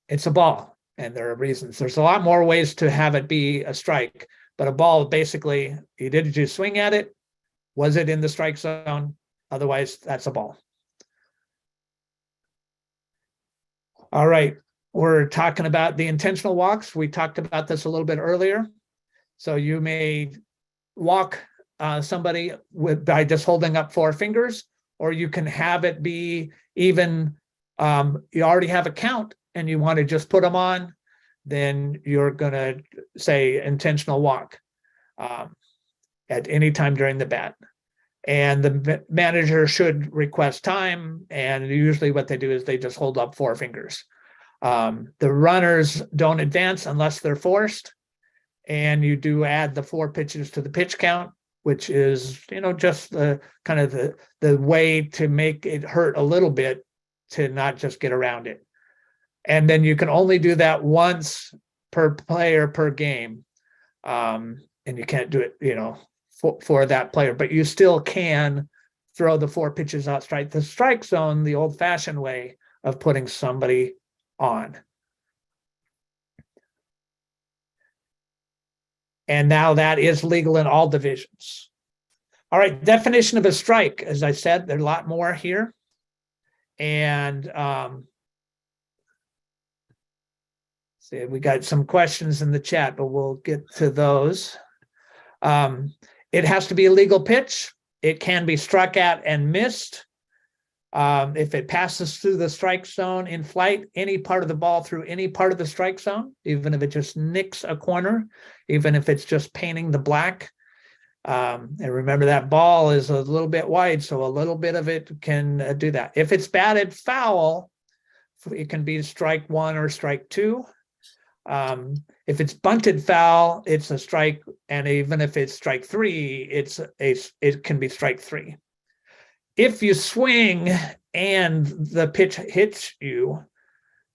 it's a ball. And there are reasons. There's a lot more ways to have it be a strike. But a ball, basically, did you swing at it? Was it in the strike zone? Otherwise, that's a ball. All right. We're talking about the intentional walks. We talked about this a little bit earlier. So you may walk somebody by just holding up 4 fingers, or you can have it be even, you already have a count and you want to just put them on, then you're going to say intentional walk at any time during the bat. And the manager should request time. And usually what they do is they just hold up 4 fingers. The runners don't advance unless they're forced, and you do add the 4 pitches to the pitch count, which is, just the kind of the way to make it hurt a little bit to not just get around it. And then you can only do that once per player per game, and you can't do it, for that player, but you still can throw the 4 pitches outside the strike zone the old-fashioned way of putting somebody on. And now that is legal in all divisions. All right, definition of a strike. As I said, there's a lot more here. And see, we got some questions in the chat, but we'll get to those. It has to be a legal pitch. it can be struck at and missed. If it passes through the strike zone in flight, any part of the ball through any part of the strike zone, even if it just nicks a corner, even if it's just painting the black. And remember that ball is a little bit wide, so a little bit of it can do that. If it's batted foul, it can be strike 1 or strike 2. If it's bunted foul, it's a strike, and even if it's strike 3, it can be strike 3. If you swing and the pitch hits you,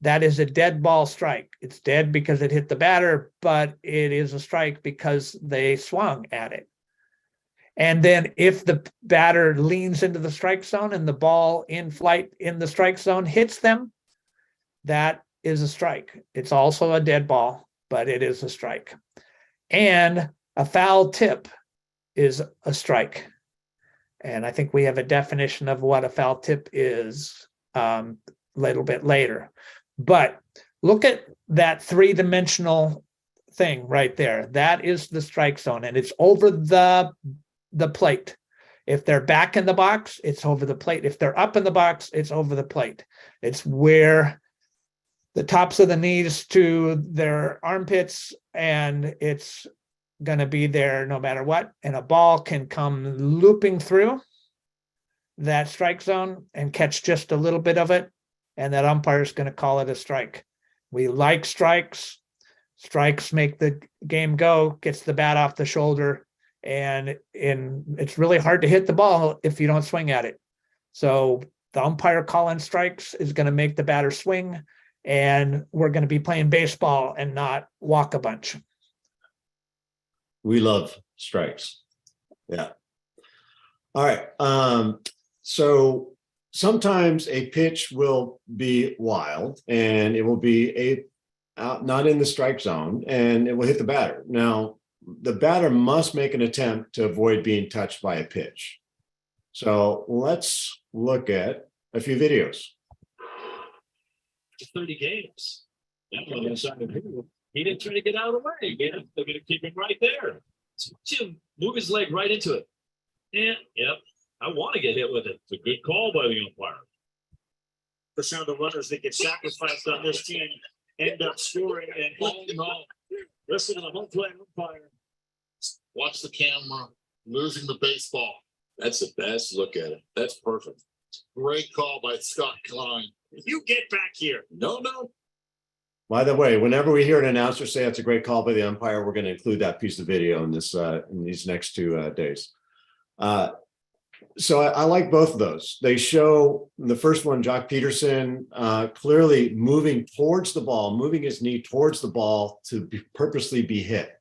that is a dead ball strike. It's dead because it hit the batter, but it is a strike because they swung at it. And then if the batter leans into the strike zone and the ball in flight in the strike zone hits them, that is a strike. It's also a dead ball, but it is a strike. And a foul tip is a strike. And I think we have a definition of what a foul tip is a little bit later. But look at that three-dimensional thing right there. That is the strike zone, and it's over the plate. If they're back in the box, it's over the plate. If they're up in the box, it's over the plate. It's where the tops of the knees to their armpits, and it's going to be there no matter what. And a ball can come looping through that strike zone and catch just a little bit of it, and that umpire is going to call it a strike. We like strikes. Strikes make the game go, gets the bat off the shoulder, and it's really hard to hit the ball if you don't swing at it. So the umpire calling strikes is going to make the batter swing, and we're going to be playing baseball and not walk a bunch. We love strikes. Yeah. All right. So sometimes a pitch will be wild and it will be not in the strike zone, and it will hit the batter. Now, the batter must make an attempt to avoid being touched by a pitch. So let's look at a few videos. 30 games. That one inside of him. He didn't try to get out of the way. They're going to keep him right there. So Jim, move his leg right into it. And, yep, I want to get hit with it. It's a good call by the umpire. % of the runners that get sacrificed on this team end up scoring. And Oh, no. listen to the home plate umpire. Watch the camera. Losing the baseball. That's the best. Look at it. That's perfect. Great call by Scott Klein. You get back here. No. By the way, whenever we hear an announcer say that's a great call by the umpire, we're going to include that piece of video in these next 2 days. So I like both of those. They show the first one, Jock Peterson, clearly moving towards the ball, moving his knee towards the ball to purposely be hit.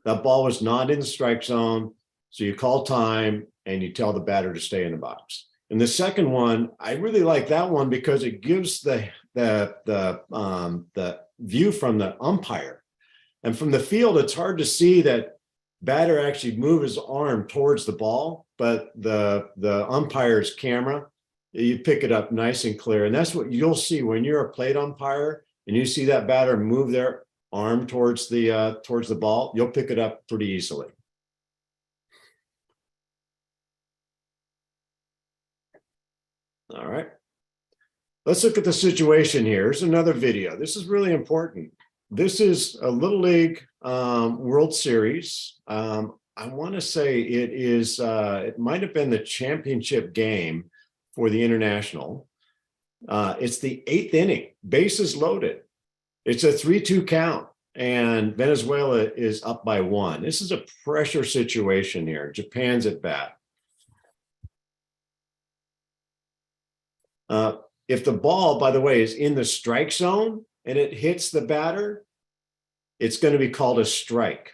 That ball was not in the strike zone, so you call time and you tell the batter to stay in the box. And the second one, I really like that one because it gives the view from the umpire. And from the field, it's hard to see that batter actually move his arm towards the ball, but the umpire's camera, you pick it up nice and clear. And that's what you'll see when you're a plate umpire and you see that batter move their arm towards the ball, you'll pick it up pretty easily. All right. Let's look at the situation here. Here's another video. This is really important. This is a Little League World Series. I want to say it is, it might have been the championship game for the International. It's the 8th inning, bases loaded. It's a 3-2 count, and Venezuela is up by 1. This is a pressure situation here. Japan's at bat. If the ball, by the way, is in the strike zone and it hits the batter, it's going to be called a strike.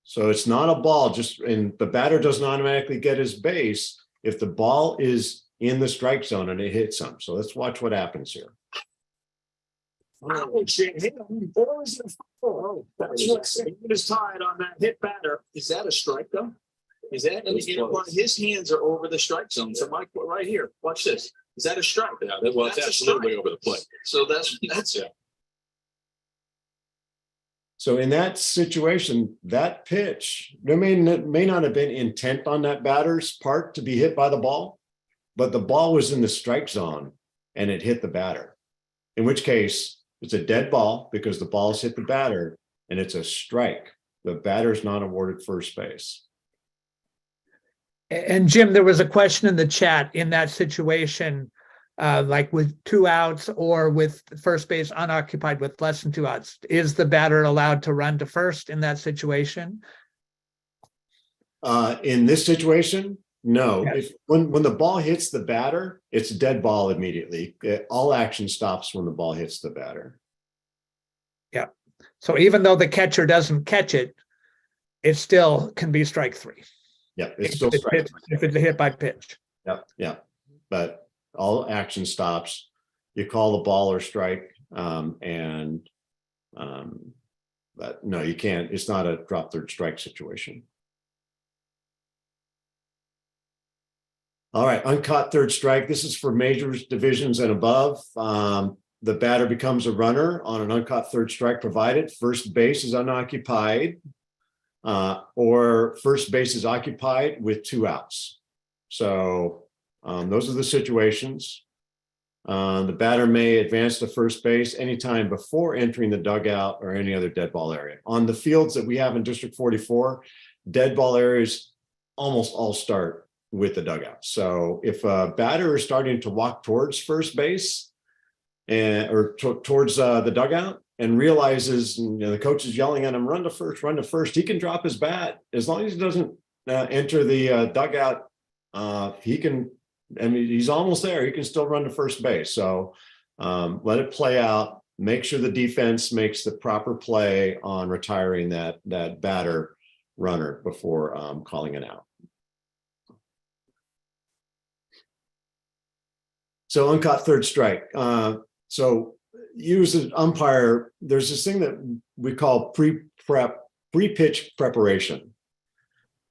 So it's not a ball, and the batter doesn't automatically get his base if the ball is in the strike zone and it hits him. So let's watch what happens here. That's what's is tied on that hit batter. Is that a strike, though? Is that his hands are over the strike zone? So Mike, right here, watch this. Is that a strike? Yeah, well, it's That's a absolutely strike. over the plate. So that's Yeah. So in that situation, that pitch, there may not have been intent on that batter's part to be hit by the ball, but the ball was in the strike zone and it hit the batter. In which case, it's a dead ball because the ball's hit the batter and it's a strike. The batter's not awarded first base. And Jim, there was a question in the chat in that situation, like with 2 outs or with first base unoccupied with less than 2 outs. Is the batter allowed to run to first in that situation? In this situation, no. Yes. When the ball hits the batter, it's a dead ball immediately. All action stops when the ball hits the batter. Yeah. So even though the catcher doesn't catch it, it still can be strike 3. Yeah, it's still strike. If it's a hit by pitch. Yeah. But all action stops. You call the ball or strike, but no, you can't. It's not a drop third strike situation. All right, uncaught third strike. This is for majors, divisions, and above. The batter becomes a runner on an uncaught third strike, provided first base is unoccupied, or first base is occupied with 2 outs. So those are the situations. The batter may advance to first base anytime before entering the dugout or any other dead ball area. On the fields that we have in District 44, dead ball areas almost all start with the dugout. So if a batter is starting to walk towards first base or towards the dugout and realizes, the coach is yelling at him, run to first, he can drop his bat. As long as he doesn't enter the dugout, he can, he's almost there. He can still run to first base. So let it play out. Make sure the defense makes the proper play on retiring that batter runner before calling it out. So uncaught third strike. So you as an umpire, there's this thing that we call pre-pitch preparation.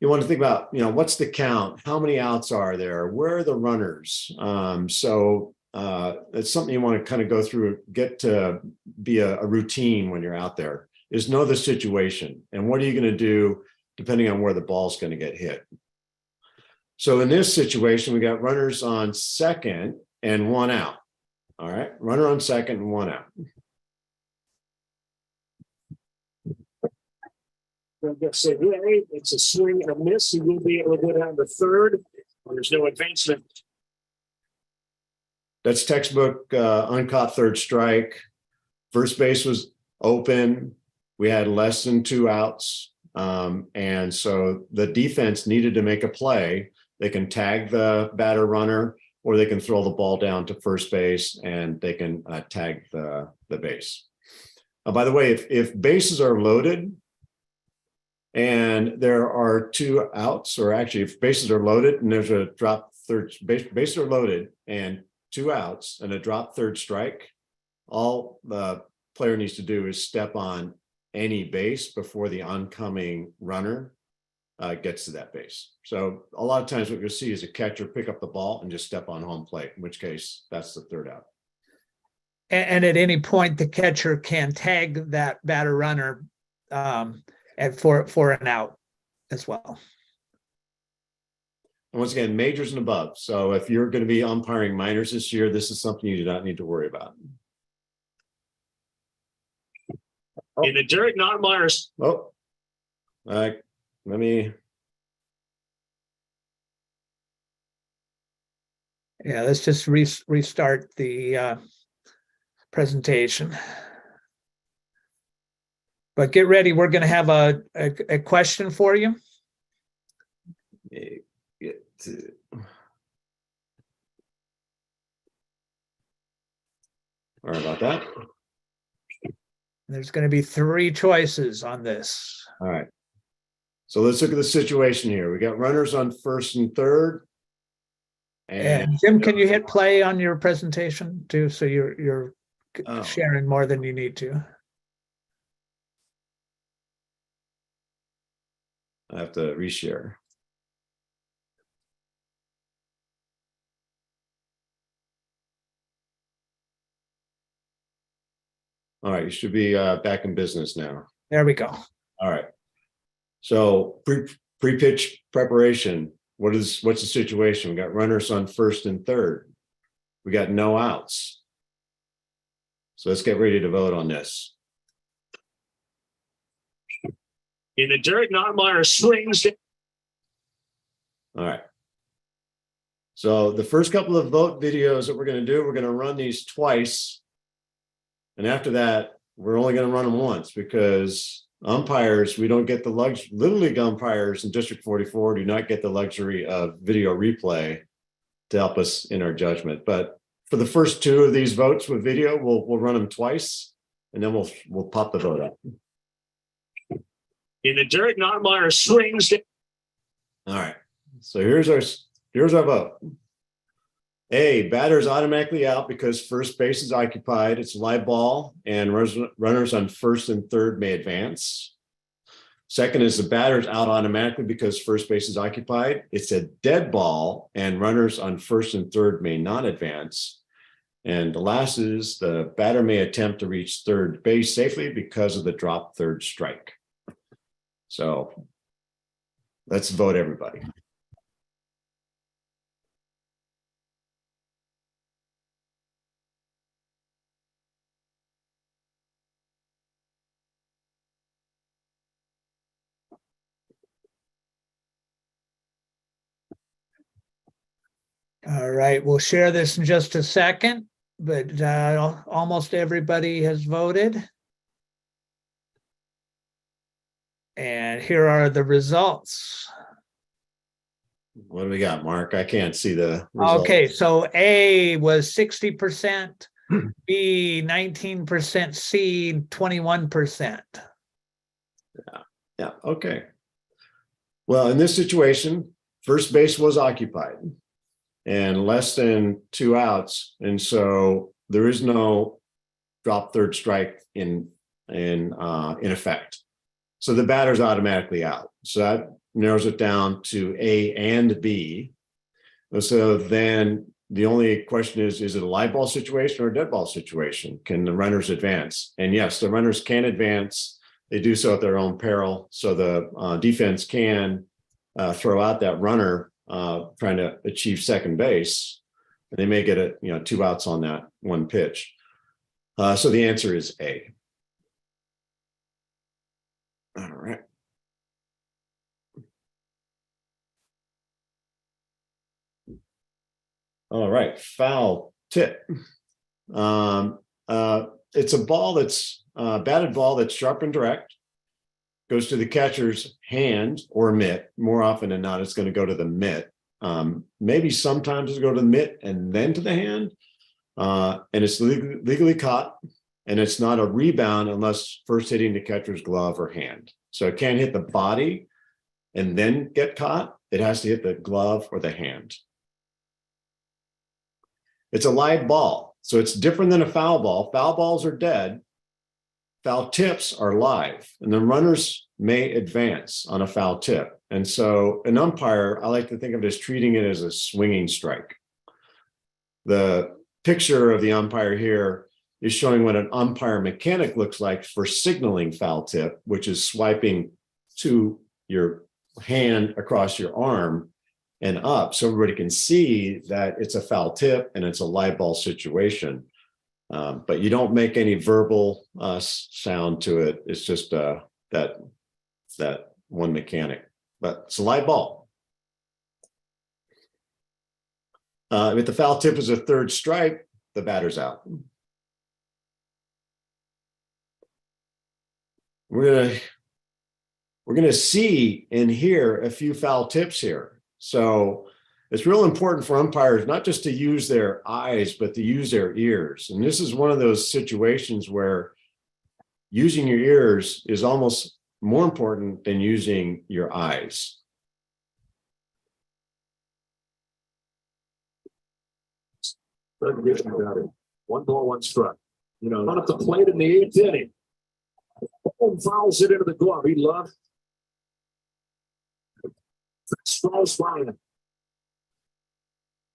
You want to think about, what's the count? How many outs are there? Where are the runners? So it's something you want to kind of go through, get to be a routine when you're out there, is know the situation and what are you going to do depending on where the ball's going to get hit. So in this situation, we got runners on second and 1 out. All right, runner on second and 1 out. It's a swing and a miss. He will be able to go down to third when there's no advancement. That's textbook uncaught third strike. First base was open. We had less than 2 outs. And so the defense needed to make a play. They can tag the batter runner, or they can throw the ball down to first base and they can tag the base. By the way, if bases are loaded and there are 2 outs, or actually if bases are loaded and there's a drop third, bases are loaded and 2 outs and a drop third strike, all the player needs to do is step on any base before the oncoming runner gets to that base. So a lot of times what you'll see is a catcher pick up the ball and just step on home plate, in which case that's the 3rd out. And at any point, the catcher can tag that batter runner for an out as well. And once again, majors and above. So if you're going to be umpiring minors this year, this is something you do not need to worry about. In the dirt, not Myers. Oh, let me. Yeah, let's just restart the presentation. But get ready, we're going to have a question for you. Sorry about that. There's going to be 3 choices on this. All right. So let's look at the situation here. We got runners on first and third. And Jim, can you hit play on your presentation too? So you're sharing more than you need to. I have to reshare. All right, you should be back in business now. There we go. All right. So pre-pitch preparation. What's the situation? We got runners on first and third. We got no outs. So let's get ready to vote on this. In the dirt, Notmeyer swings. All right. So the first couple of vote videos that we're going to do, we're going to run these twice. And after that, we're only going to run them once because umpires, we don't get the luxury. Little League umpires in District 44 do not get the luxury of video replay to help us in our judgment. But for the first two of these votes with video, we'll run them twice, and then we'll pop the vote up. In the dirt, Notmeyer swings. All right. So here's our vote. A, batter's automatically out because first base is occupied. It's a live ball, and runners on first and third may advance. Second is the batter's out automatically because first base is occupied. It's a dead ball, and runners on first and third may not advance. And the last is the batter may attempt to reach third base safely because of the drop third strike. So let's vote, everybody. All right, we'll share this in just a second, but almost everybody has voted. And here are the results. What do we got, Mark? I can't see the results. Okay, so A was 60%, B 19%, C 21%. Yeah, okay. Well, in this situation, first base was occupied and less than 2 outs. And so there is no drop third strike in effect. So the batter's automatically out. So that narrows it down to A and B. So then the only question is it a live ball situation or a dead ball situation? Can the runners advance? And yes, the runners can advance. They do so at their own peril. So the defense can throw out that runner trying to achieve second base. And they may get 2 outs on that one pitch. So the answer is A. All right. All right, foul tip. It's a ball that's batted ball that's sharp and direct, goes to the catcher's hand or mitt. More often than not, it's going to go to the mitt. Maybe sometimes it'll go to the mitt and then to the hand. And it's legally caught, and it's not a rebound unless first hitting the catcher's glove or hand. So it can't hit the body and then get caught. It has to hit the glove or the hand. It's a live ball, so it's different than a foul ball. Foul balls are dead. Foul tips are live, and the runners may advance on a foul tip. And so an umpire, I like to think of it as treating it as a swinging strike. The picture of the umpire here is showing what an umpire mechanic looks like for signaling foul tip, which is swiping to your hand across your arm and up, so everybody can see that it's a foul tip and it's a live ball situation. But you don't make any verbal sound to it. It's just that one mechanic. But it's a live ball. If the foul tip is a third strike, the batter's out. We're gonna see and hear a few foul tips here. So it's real important for umpires not just to use their eyes, but to use their ears. And this is one of those situations where using your ears is almost more important than using your eyes. One ball, one strike. Run up the plate in the 8th inning. Fouls it into the glove. He loved.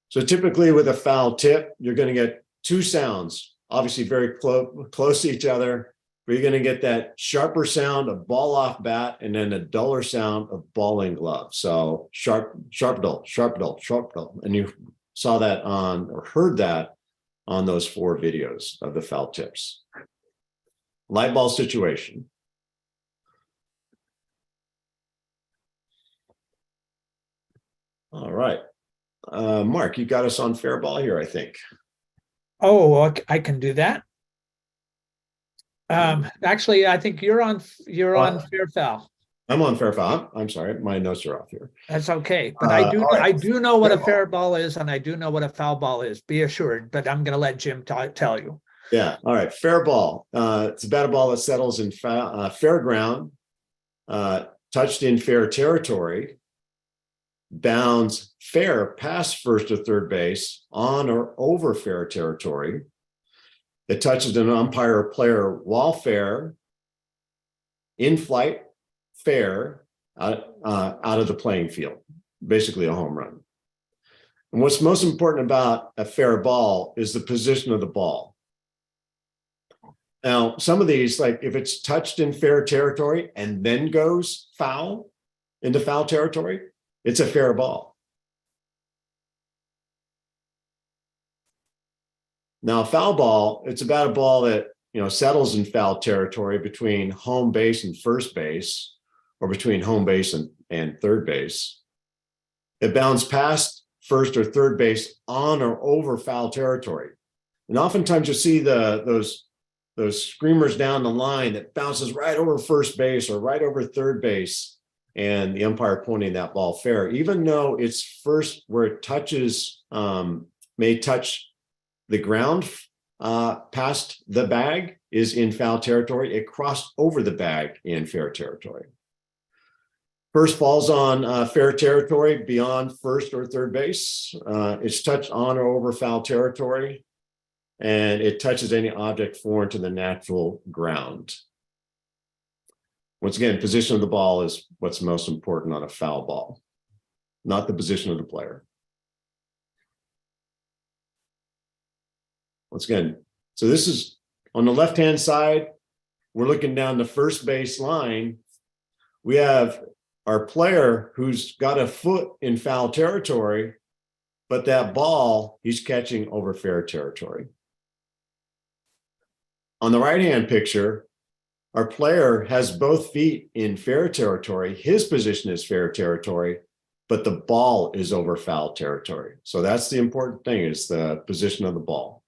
So typically with a foul tip, you're going to get 2 sounds, obviously very close to each other, where you're going to get that sharper sound of ball off bat and then a duller sound of ball in glove. So sharp, sharp, dull, sharp, dull, sharp, dull. And you saw that on or heard that on those 4 videos of the foul tips. Light ball situation. All right. Mark, you got us on fair ball here, I think. Oh, okay, I can do that. Actually, I think you're on fair foul. I'm on fair foul. I'm sorry, my notes are off here. That's okay, but all right. I do know what a Fair fair ball is, and I do know what a foul ball is. Be assured, but I'm going to let Jim tell you. Yeah. All right. Fair ball. It's a batted ball that settles in fair ground, touched in fair territory, bounds fair past first or third base, on or over fair territory. It touches an umpire or player while fair, in flight, fair, out of the playing field. Basically a home run. And what's most important about a fair ball is the position of the ball. Now, some of these, like if it's touched in fair territory and then goes foul into foul territory, it's a fair ball. Now, foul ball, it's about a ball that, settles in foul territory between home base and first base, or between home base and third base. It bounds past first or third base on or over foul territory. And oftentimes you see those screamers down the line that bounces right over first base or right over third base, and the umpire pointing that ball fair, even though it's first where it touches, may touch the ground past the bag is in foul territory. It crossed over the bag in fair territory. First falls on fair territory beyond first or third base. It's touched on or over foul territory, and it touches any object foreign to the natural ground. Once again, position of the ball is what's most important on a foul ball, not the position of the player. Once again, so this is on the left-hand side, we're looking down the first base line. We have our player who's got a foot in foul territory, but that ball he's catching over fair territory. On the right-hand picture, our player has both feet in fair territory. His position is fair territory, but the ball is over foul territory. So that's the important thing, is the position of the ball.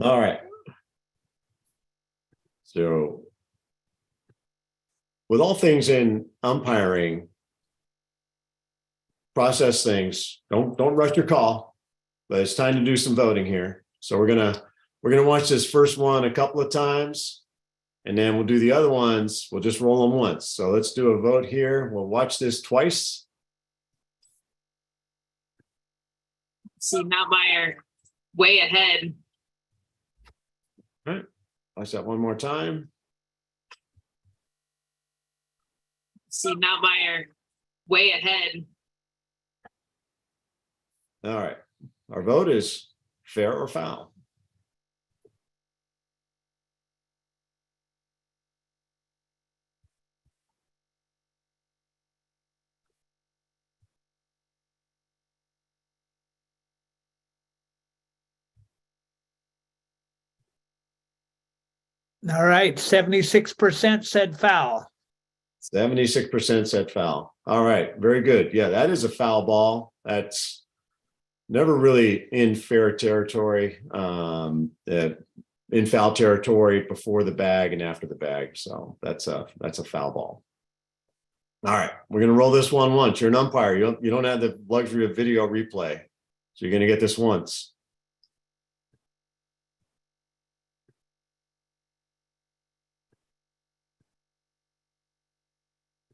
All right. So with all things in umpiring, process things, don't rush your call, but it's time to do some voting here. So we're gonna watch this first one a couple of times, and then we'll do the other ones. We'll just roll them once. So let's do a vote here. We'll watch this twice. See Mountmeyer way ahead. All right, watch that one more time. See Mountmeyer way ahead. All right, our vote is fair or foul. All right, 76% said foul. 76% said foul. All right, very good. Yeah, that is a foul ball. That's never really in fair territory, in foul territory before the bag and after the bag. So that's a foul ball. All right, we're gonna roll this one once. You're an umpire. You don't have the luxury of video replay, so you're gonna get this once.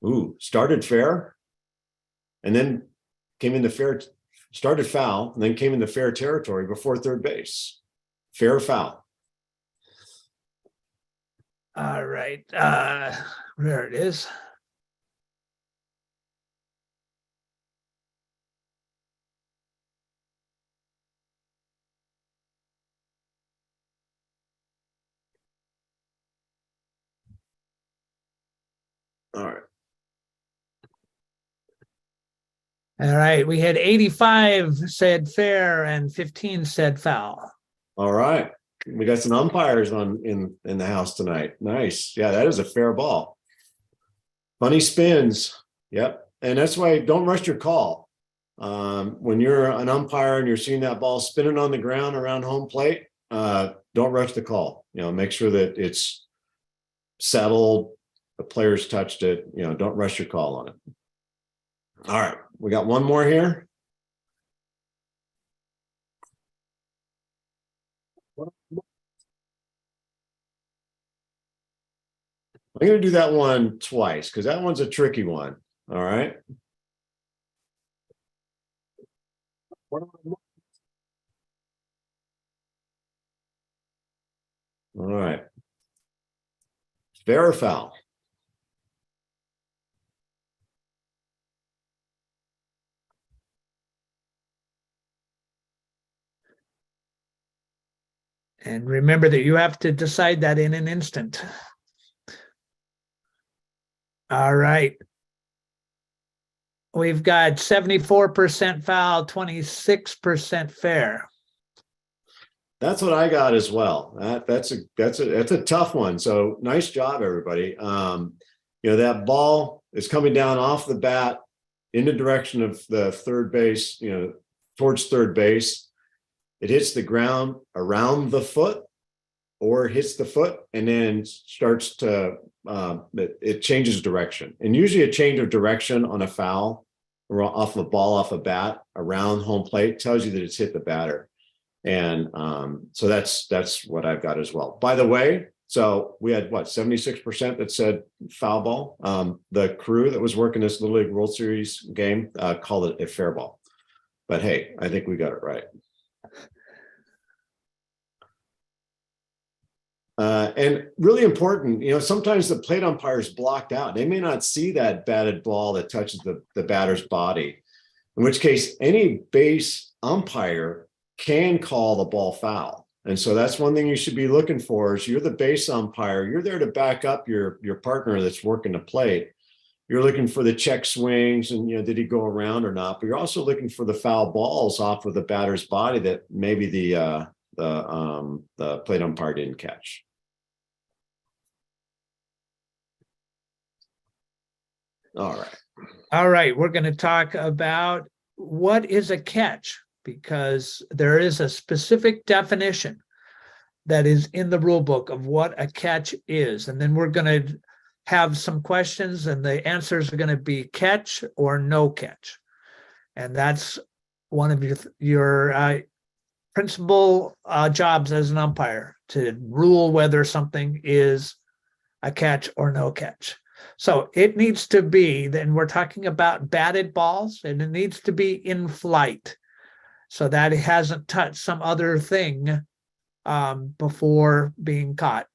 Ooh, started fair, and then came into fair, started foul, and then came into fair territory before third base. Fair or foul? All right, there it is. All right, we had 85 said fair and 15 said foul. All right. We got some umpires in the house tonight. Nice. Yeah, that is a fair ball. Funny spins. Yep. And that's why don't rush your call. When you're an umpire and you're seeing that ball spinning on the ground around home plate, don't rush the call. Make sure that it's settled. The players touched it. Don't rush your call on it. All right. We got one more here. I'm going to do that one twice because that one's a tricky one. All right. All right. Fair or foul? And remember that you have to decide that in an instant. All right. We've got 74% foul, 26% fair. That's what I got as well. That's a tough one. So nice job, everybody. That ball is coming down off the bat in the direction of the third base, towards third base. It hits the ground around the foot or hits the foot and then starts to, it changes direction. And usually a change of direction on a foul or off a ball off a bat around home plate tells you that it's hit the batter. And so that's what I've got as well. By the way, so we had 76% that said foul ball. The crew that was working this Little League World Series game called it a fair ball. But hey, I think we got it right. And really important, sometimes the plate umpire is blocked out. They may not see that batted ball that touches the batter's body, in which case any base umpire can call the ball foul. And so that's one thing you should be looking for is you're the base umpire. You're there to back up your partner that's working the plate. You're looking for the check swings and, did he go around or not? But you're also looking for the foul balls off of the batter's body that maybe the plate umpire didn't catch. All right. We're going to talk about what is a catch, because there is a specific definition that is in the rule book of what a catch is. And then we're going to have some questions and the answers are going to be catch or no catch. And that's one of your principal jobs as an umpire, to rule whether something is a catch or no catch. So it needs to be, then we're talking about batted balls, and it needs to be in flight so that it hasn't touched some other thing before being caught.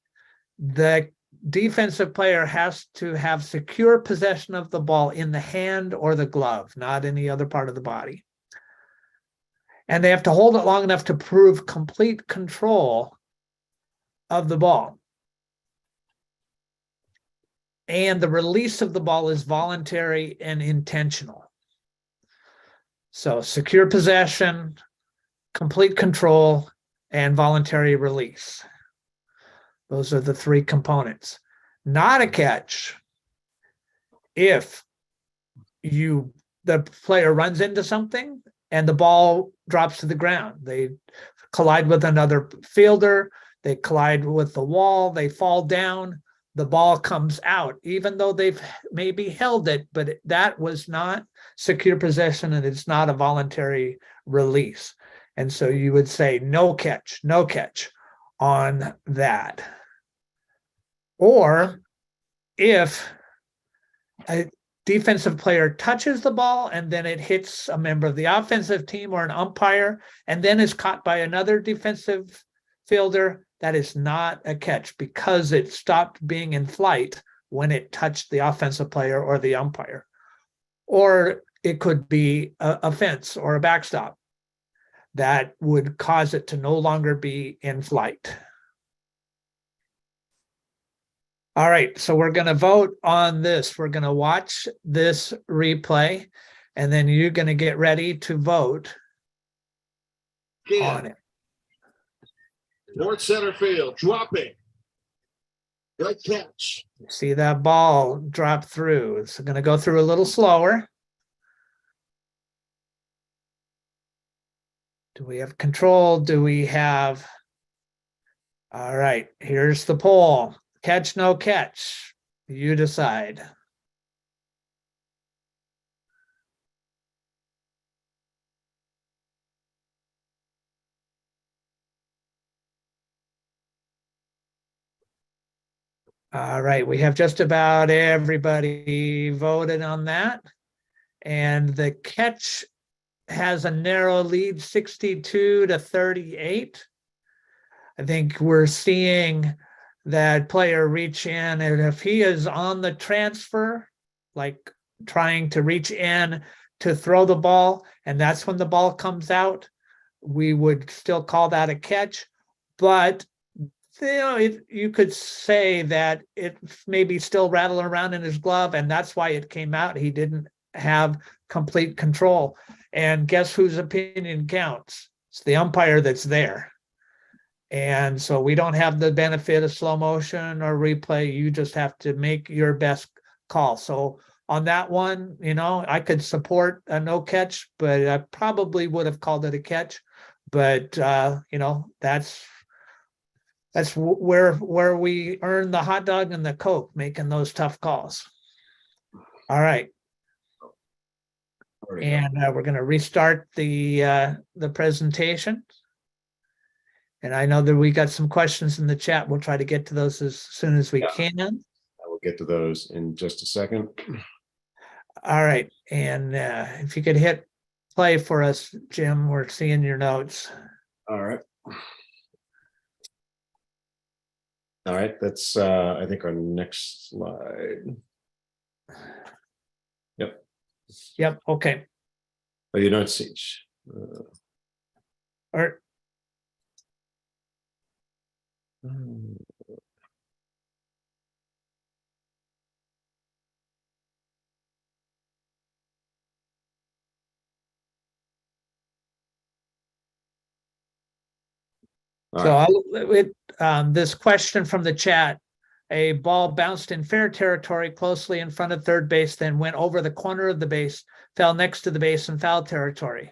The defensive player has to have secure possession of the ball in the hand or the glove, not any other part of the body. And they have to hold it long enough to prove complete control of the ball. And the release of the ball is voluntary and intentional. So secure possession, complete control, and voluntary release. Those are the three components. Not a catch if the player runs into something and the ball drops to the ground. They collide with another fielder, they collide with the wall, they fall down, the ball comes out, even though they've maybe held it, but that was not secure possession and it's not a voluntary release. And so you would say no catch on that. Or if a defensive player touches the ball and then it hits a member of the offensive team or an umpire and then is caught by another defensive fielder, that is not a catch because it stopped being in flight when it touched the offensive player or the umpire. Or it could be a fence or a backstop that would cause it to no longer be in flight. All right, so we're going to vote on this. We're going to watch this replay. And then you're going to get ready to vote on Again, it. North center field, dropping. Good catch. See that ball drop through. It's going to go through a little slower. Do we have control? Do we have? All right, here's the poll. Catch, no catch. You decide. All right, we have just about everybody voted on that. And the catch has a narrow lead, 62 to 38. I think we're seeing that player reach in, and if he is on the transfer, like trying to reach in to throw the ball, and that's when the ball comes out, we would still call that a catch. But you could say that it maybe still rattling around in his glove, and that's why it came out. He didn't have complete control. And guess whose opinion counts? It's the umpire that's there. And so we don't have the benefit of slow motion or replay. You just have to make your best call. So on that one, I could support a no catch, but I probably would have called it a catch. But that's where we earn the hot dog and the Coke, making those tough calls. All right. And we're going to restart the presentation. And I know that we got some questions in the chat. We'll try to get to those as soon as we can. I will get to those in just a second. All right. And if you could hit play for us, Jim, we're seeing your notes. All right. All right. That's, I think, our next slide. Yep. Yep. Okay. Oh, you don't see. All right. So this question from the chat: a ball bounced in fair territory closely in front of third base, then went over the corner of the base, fell next to the base in foul territory.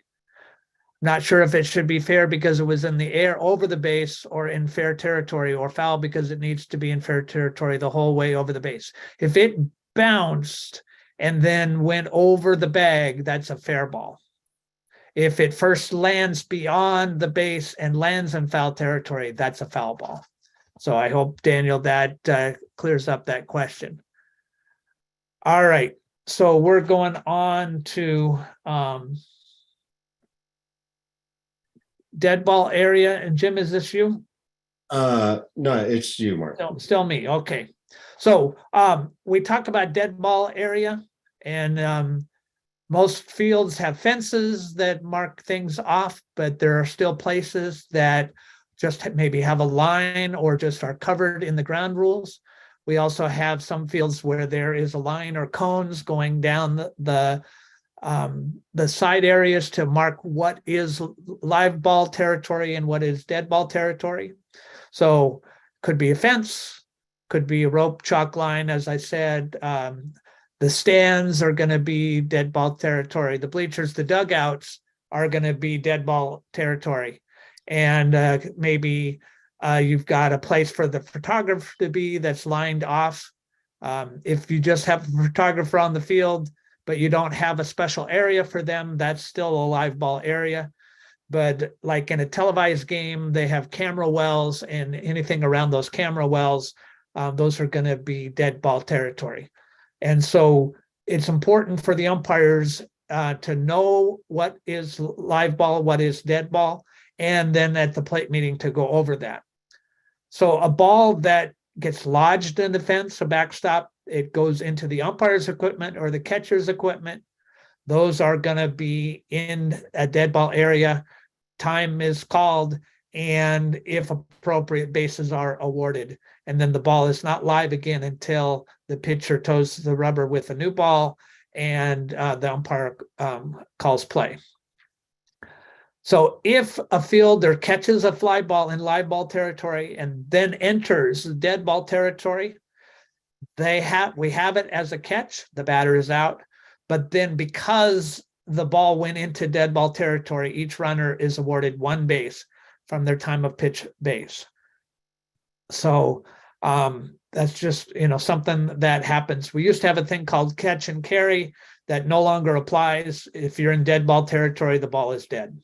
Not sure if it should be fair because it was in the air over the base, or in fair territory, or foul because it needs to be in fair territory the whole way over the base. If it bounced and then went over the bag, that's a fair ball. If it first lands beyond the base and lands in foul territory, that's a foul ball. So I hope, Daniel, that clears up that question. All right. So we're going on to dead ball area. And Jim, is this you? No, it's you, Mark. Still me. Okay. So we talked about dead ball area, and most fields have fences that mark things off, but there are still places that just maybe have a line or just are covered in the ground rules. We also have some fields where there is a line or cones going down the side areas to mark what is live ball territory and what is dead ball territory. So could be a fence, could be a rope chalk line, as I said. The stands are going to be dead ball territory. The bleachers, the dugouts are going to be dead ball territory. And maybe you've got a place for the photographer to be that's lined off. If you just have a photographer on the field, but you don't have a special area for them, that's still a live ball area. But like in a televised game, they have camera wells, and anything around those camera wells, those are going to be dead ball territory. And so it's important for the umpires to know what is live ball, what is dead ball, and then at the plate meeting to go over that. So a ball that gets lodged in the fence, a backstop, it goes into the umpire's equipment or the catcher's equipment. Those are going to be in a dead ball area. Time is called, and if appropriate, bases are awarded. And then the ball is not live again until the pitcher toes the rubber with a new ball, and the umpire calls play. So if a fielder catches a fly ball in live ball territory and then enters dead ball territory, we have it as a catch, the batter is out. But then because the ball went into dead ball territory, each runner is awarded one base from their time of pitch base. So that's just, something that happens. We used to have a thing called catch and carry that no longer applies. If you're in dead ball territory, the ball is dead.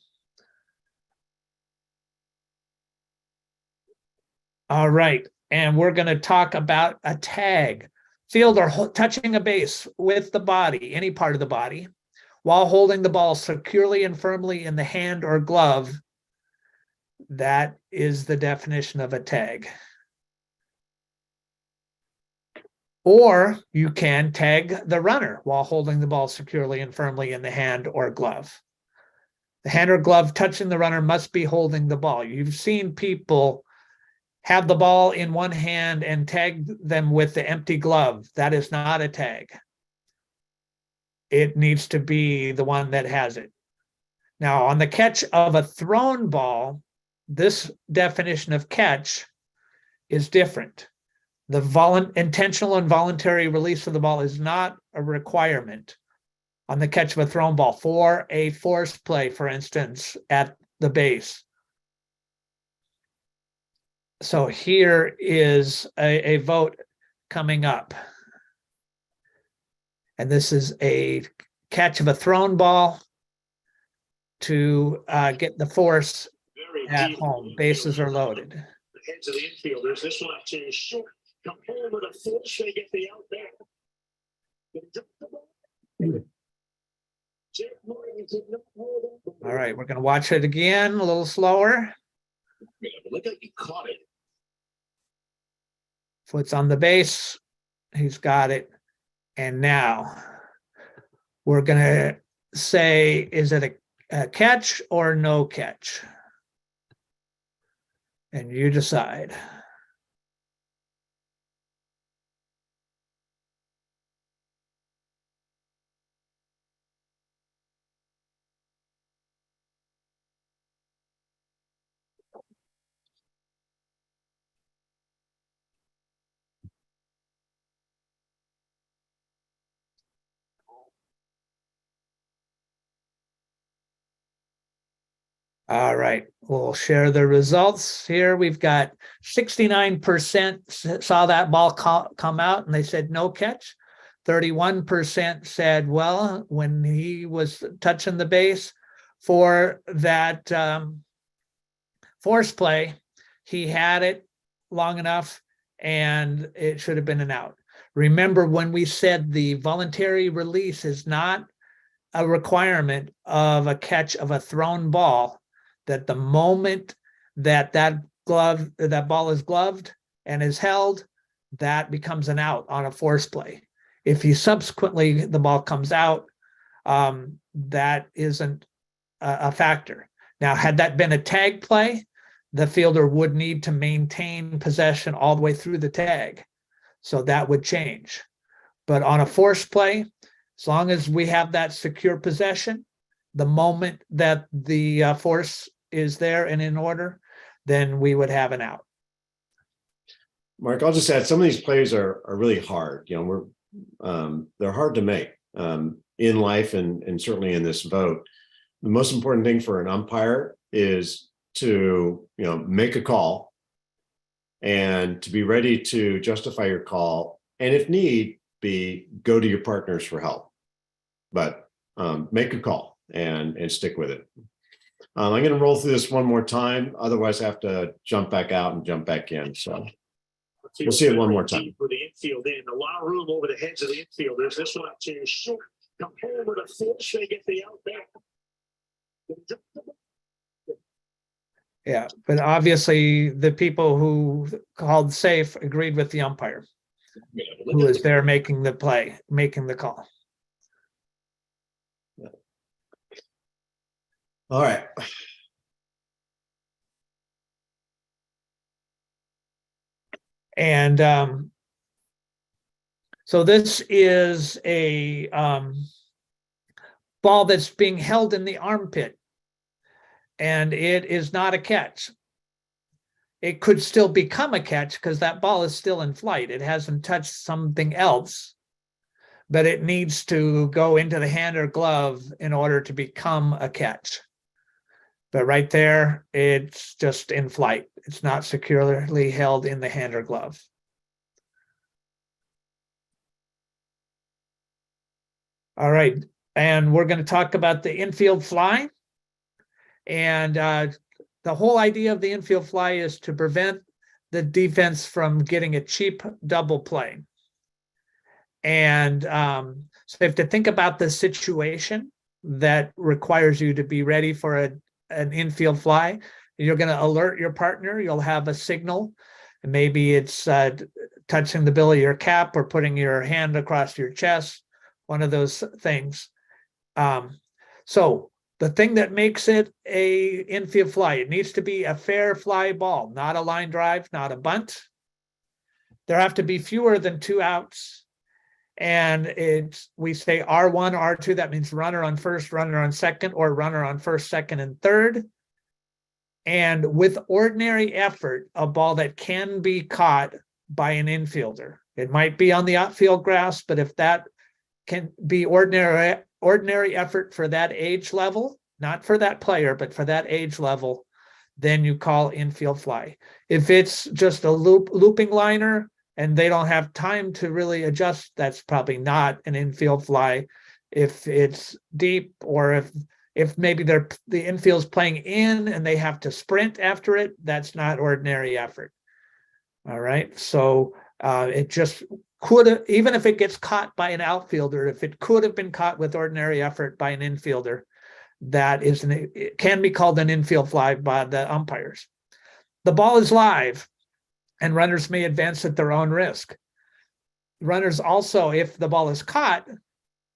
All right, and we're going to talk about a tag. Fielder touching a base with the body, any part of the body, while holding the ball securely and firmly in the hand or glove. That is the definition of a tag. Or you can tag the runner while holding the ball securely and firmly in the hand or glove. The hand or glove touching the runner must be holding the ball. You've seen people have the ball in one hand and tag them with the empty glove. That is not a tag. It needs to be the one that has it. Now, on the catch of a thrown ball, this definition of catch is different. The intentional and voluntary release of the ball is not a requirement on the catch of a thrown ball for a force play, for instance, at the base. So here is a vote coming up. And this is a catch of a thrown ball to get the force at home. Bases are loaded. The heads of the infielders. This one to short. Come home with a force. They get the out there. All right, we're going to watch it again a little slower. Yeah, but look like he caught it. Foot's on the base. He's got it. And now we're going to say, is it a catch or no catch? And you decide. All right, we'll share the results here. We've got 69% saw that ball come out and they said no catch. 31% said, well, when he was touching the base for that force play, he had it long enough and it should have been an out. Remember when we said the voluntary release is not a requirement of a catch of a thrown ball, that the moment that ball is gloved and is held, that becomes an out on a force play. If subsequently the ball comes out, that isn't a factor. Now, had that been a tag play, the fielder would need to maintain possession all the way through the tag. So that would change. But on a force play, as long as we have that secure possession, the moment that the force is there and in order, then we would have an out. Mark, I'll just add, some of these plays are really hard. They're hard to make in life and certainly in this vote. The most important thing for an umpire is to make a call and to be ready to justify your call, and if need be, go to your partners for help. But make a call and stick with it. I'm going to roll through this one more time. Otherwise, I have to jump back out and jump back in. So we'll see it one more time. For the infield in a lot of room over the heads of the infielders. This one to short. Come home with a force. They get the out there. Yeah, but obviously the people who called safe agreed with the umpire, Yeah, but who look at was there making the play, making the call. All right. And So this is a ball that's being held in the armpit, and it is not a catch. It could still become a catch because that ball is still in flight. It hasn't touched something else, but it needs to go into the hand or glove in order to become a catch. But right there, it's just in flight. It's not securely held in the hand or glove. All right, and we're going to talk about the infield fly. And the whole idea of the infield fly is to prevent the defense from getting a cheap double play. And so you have to think about the situation that requires you to be ready for an infield fly. You're going to alert your partner. You'll have a signal. And maybe it's touching the bill of your cap or putting your hand across your chest, one of those things. So the thing that makes it a infield fly, it needs to be a fair fly ball, not a line drive, not a bunt. There have to be fewer than 2 outs. And we say R1, R2, that means runner on first, runner on second, or runner on first, second, and third. And with ordinary effort, a ball that can be caught by an infielder. It might be on the outfield grass, but if that can be ordinary effort for that age level, not for that player, but for that age level, then you call infield fly. If it's just a looping liner and they don't have time to really adjust, that's probably not an infield fly. If it's deep, or if maybe the infield's playing in and they have to sprint after it, that's not ordinary effort. All right, so it just could have, even if it gets caught by an outfielder, if it could have been caught with ordinary effort by an infielder, it can be called an infield fly by the umpires. The ball is live and runners may advance at their own risk. Runners also, if the ball is caught,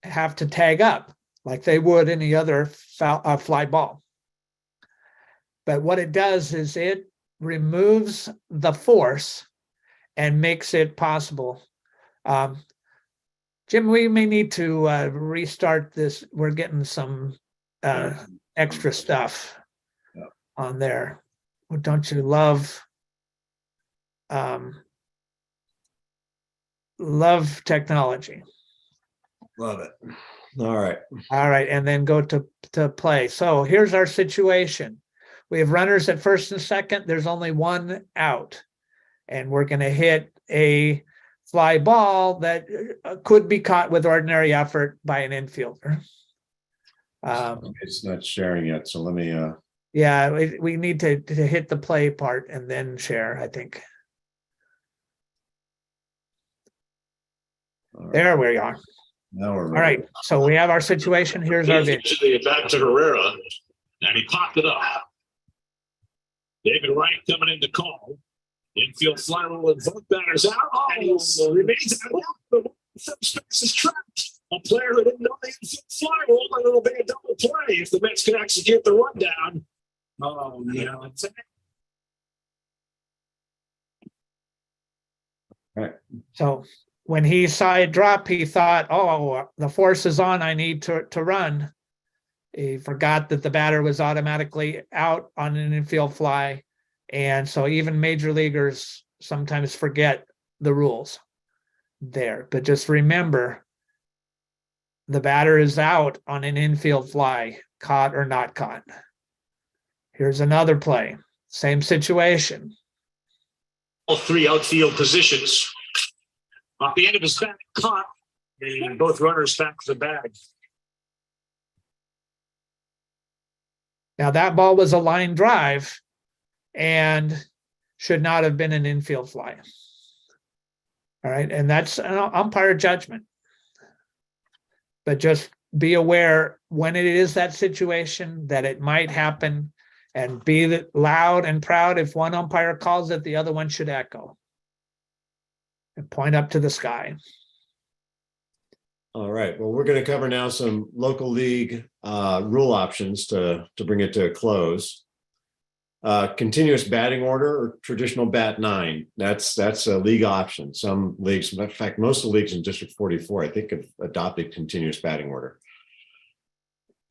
have to tag up like they would any other fly ball. But what it does is it removes the force and makes it possible. Jim, we may need to restart this. We're getting some extra stuff on there. Well, don't you love technology? Love it. All right. All right, and then go to play. So here's our situation. We have runners at first and second. There's only 1 out, and we're going to hit a fly ball that could be caught with ordinary effort by an infielder. It's not sharing yet, so let me. Yeah, we need to hit the play part and then share, I think. Right. There we are. Now we're All ready. right, so we have our situation. Here's our video. Back to Herrera, and he popped it up. David Wright coming in to call. Infield fly roll and both batters out. And he remains out. The space is trapped. A player who didn't know the infield fly roll, and it'll be a double play if the Mets can execute the rundown. Oh, yeah. So when he saw it drop, he thought, oh, the force is on, I need to run. He forgot that the batter was automatically out on an infield fly. And so even major leaguers sometimes forget the rules there. But just remember, the batter is out on an infield fly, caught or not caught. Here's another play, same situation. All 3 outfield positions. Off the end of his bat, caught, and both runners back to the bag. Now that ball was a line drive and should not have been an infield fly. All right, and that's an umpire judgment. But just be aware when it is that situation that it might happen, and be loud and proud. If one umpire calls it, the other one should echo and point up to the sky. All right. Well, we're going to cover now some local league rule options to bring it to a close. Continuous batting order or traditional bat 9. That's a league option. Some leagues, in fact, most of the leagues in District 44, I think, have adopted continuous batting order.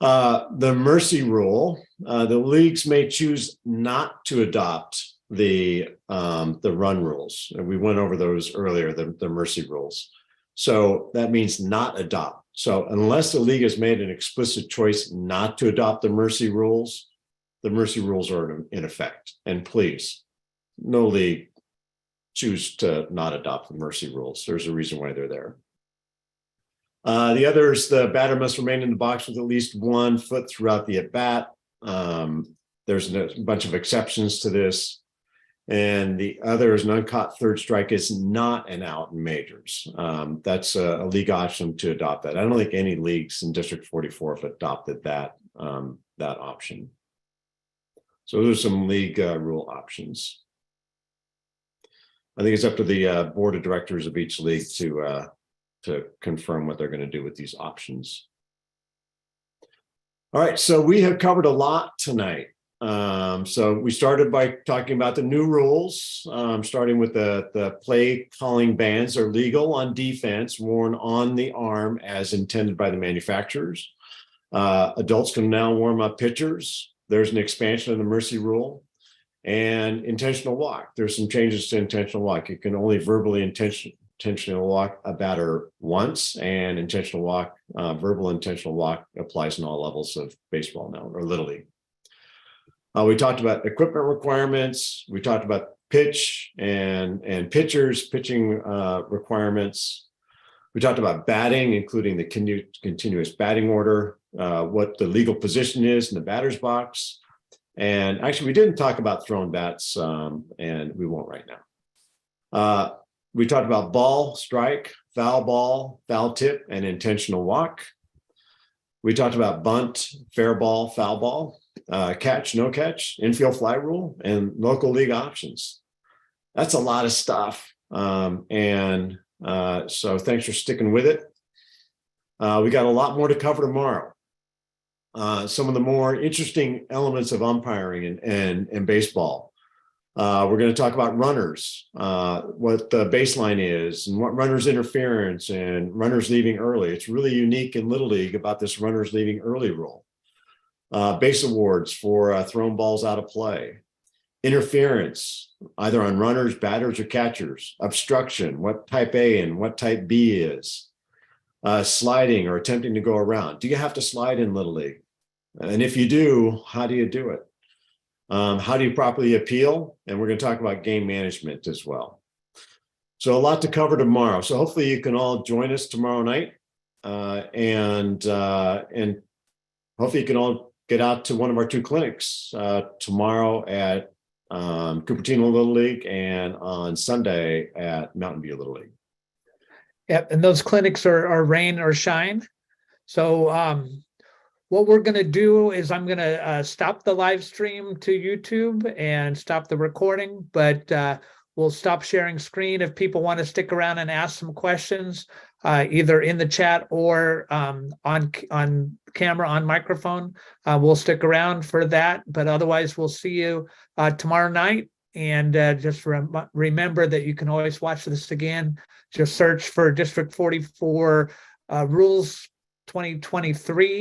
The mercy rule, the leagues may choose not to adopt the run rules. And we went over those earlier, the mercy rules. So that means not adopt. So unless the league has made an explicit choice not to adopt the mercy rules are in effect. And please, no league choose to not adopt the mercy rules. There's a reason why they're there. The others, the batter must remain in the box with at least 1 foot throughout the at-bat. There's a bunch of exceptions to this. And the other is an uncaught third strike is not an out in majors. That's a league option to adopt that. I don't think any leagues in District 44 have adopted that option. So those are some league rule options. I think it's up to the board of directors of each league to confirm what they're going to do with these options. All right, so we have covered a lot tonight. So we started by talking about the new rules, starting with the play calling bands are legal on defense worn on the arm as intended by the manufacturers. Adults can now warm up pitchers. There's an expansion of the mercy rule and intentional walk. There's some changes to intentional walk. You can only verbally intentional walk a batter once, and intentional walk, verbal intentional walk applies in all levels of baseball now, or Little League. We talked about equipment requirements. We talked about pitch and pitchers, pitching requirements. We talked about batting, including the continuous batting order, what the legal position is in the batter's box. And actually, we didn't talk about thrown bats, and we won't right now. We talked about ball, strike, foul ball, foul tip, and intentional walk. We talked about bunt, fair ball, foul ball, catch, no catch, infield fly rule, and local league options. That's a lot of stuff. So thanks for sticking with it. We got a lot more to cover tomorrow. Some of the more interesting elements of umpiring and baseball. We're going to talk about runners, what the baseline is, and what runners interference and runners leaving early. It's really unique in Little League about this runners leaving early rule. Base awards for thrown balls out of play. Interference, either on runners, batters, or catchers. Obstruction, what type A and what type B is. Sliding or attempting to go around. Do you have to slide in Little League? And if you do, how do you do it? How do you properly appeal? And we're going to talk about game management as well. So a lot to cover tomorrow. So hopefully you can all join us tomorrow night. And hopefully you can all get out to one of our 2 clinics tomorrow at Cupertino Little League and on Sunday at Mountain View Little League. Yep, and those clinics are rain or shine. So what we're going to do is I'm going to stop the live stream to YouTube and stop the recording, but we'll stop sharing screen if people want to stick around and ask some questions, either in the chat or on camera, on microphone. We'll stick around for that, but otherwise we'll see you tomorrow night. And just remember that you can always watch this again. Just search for District 44 Rules 2023.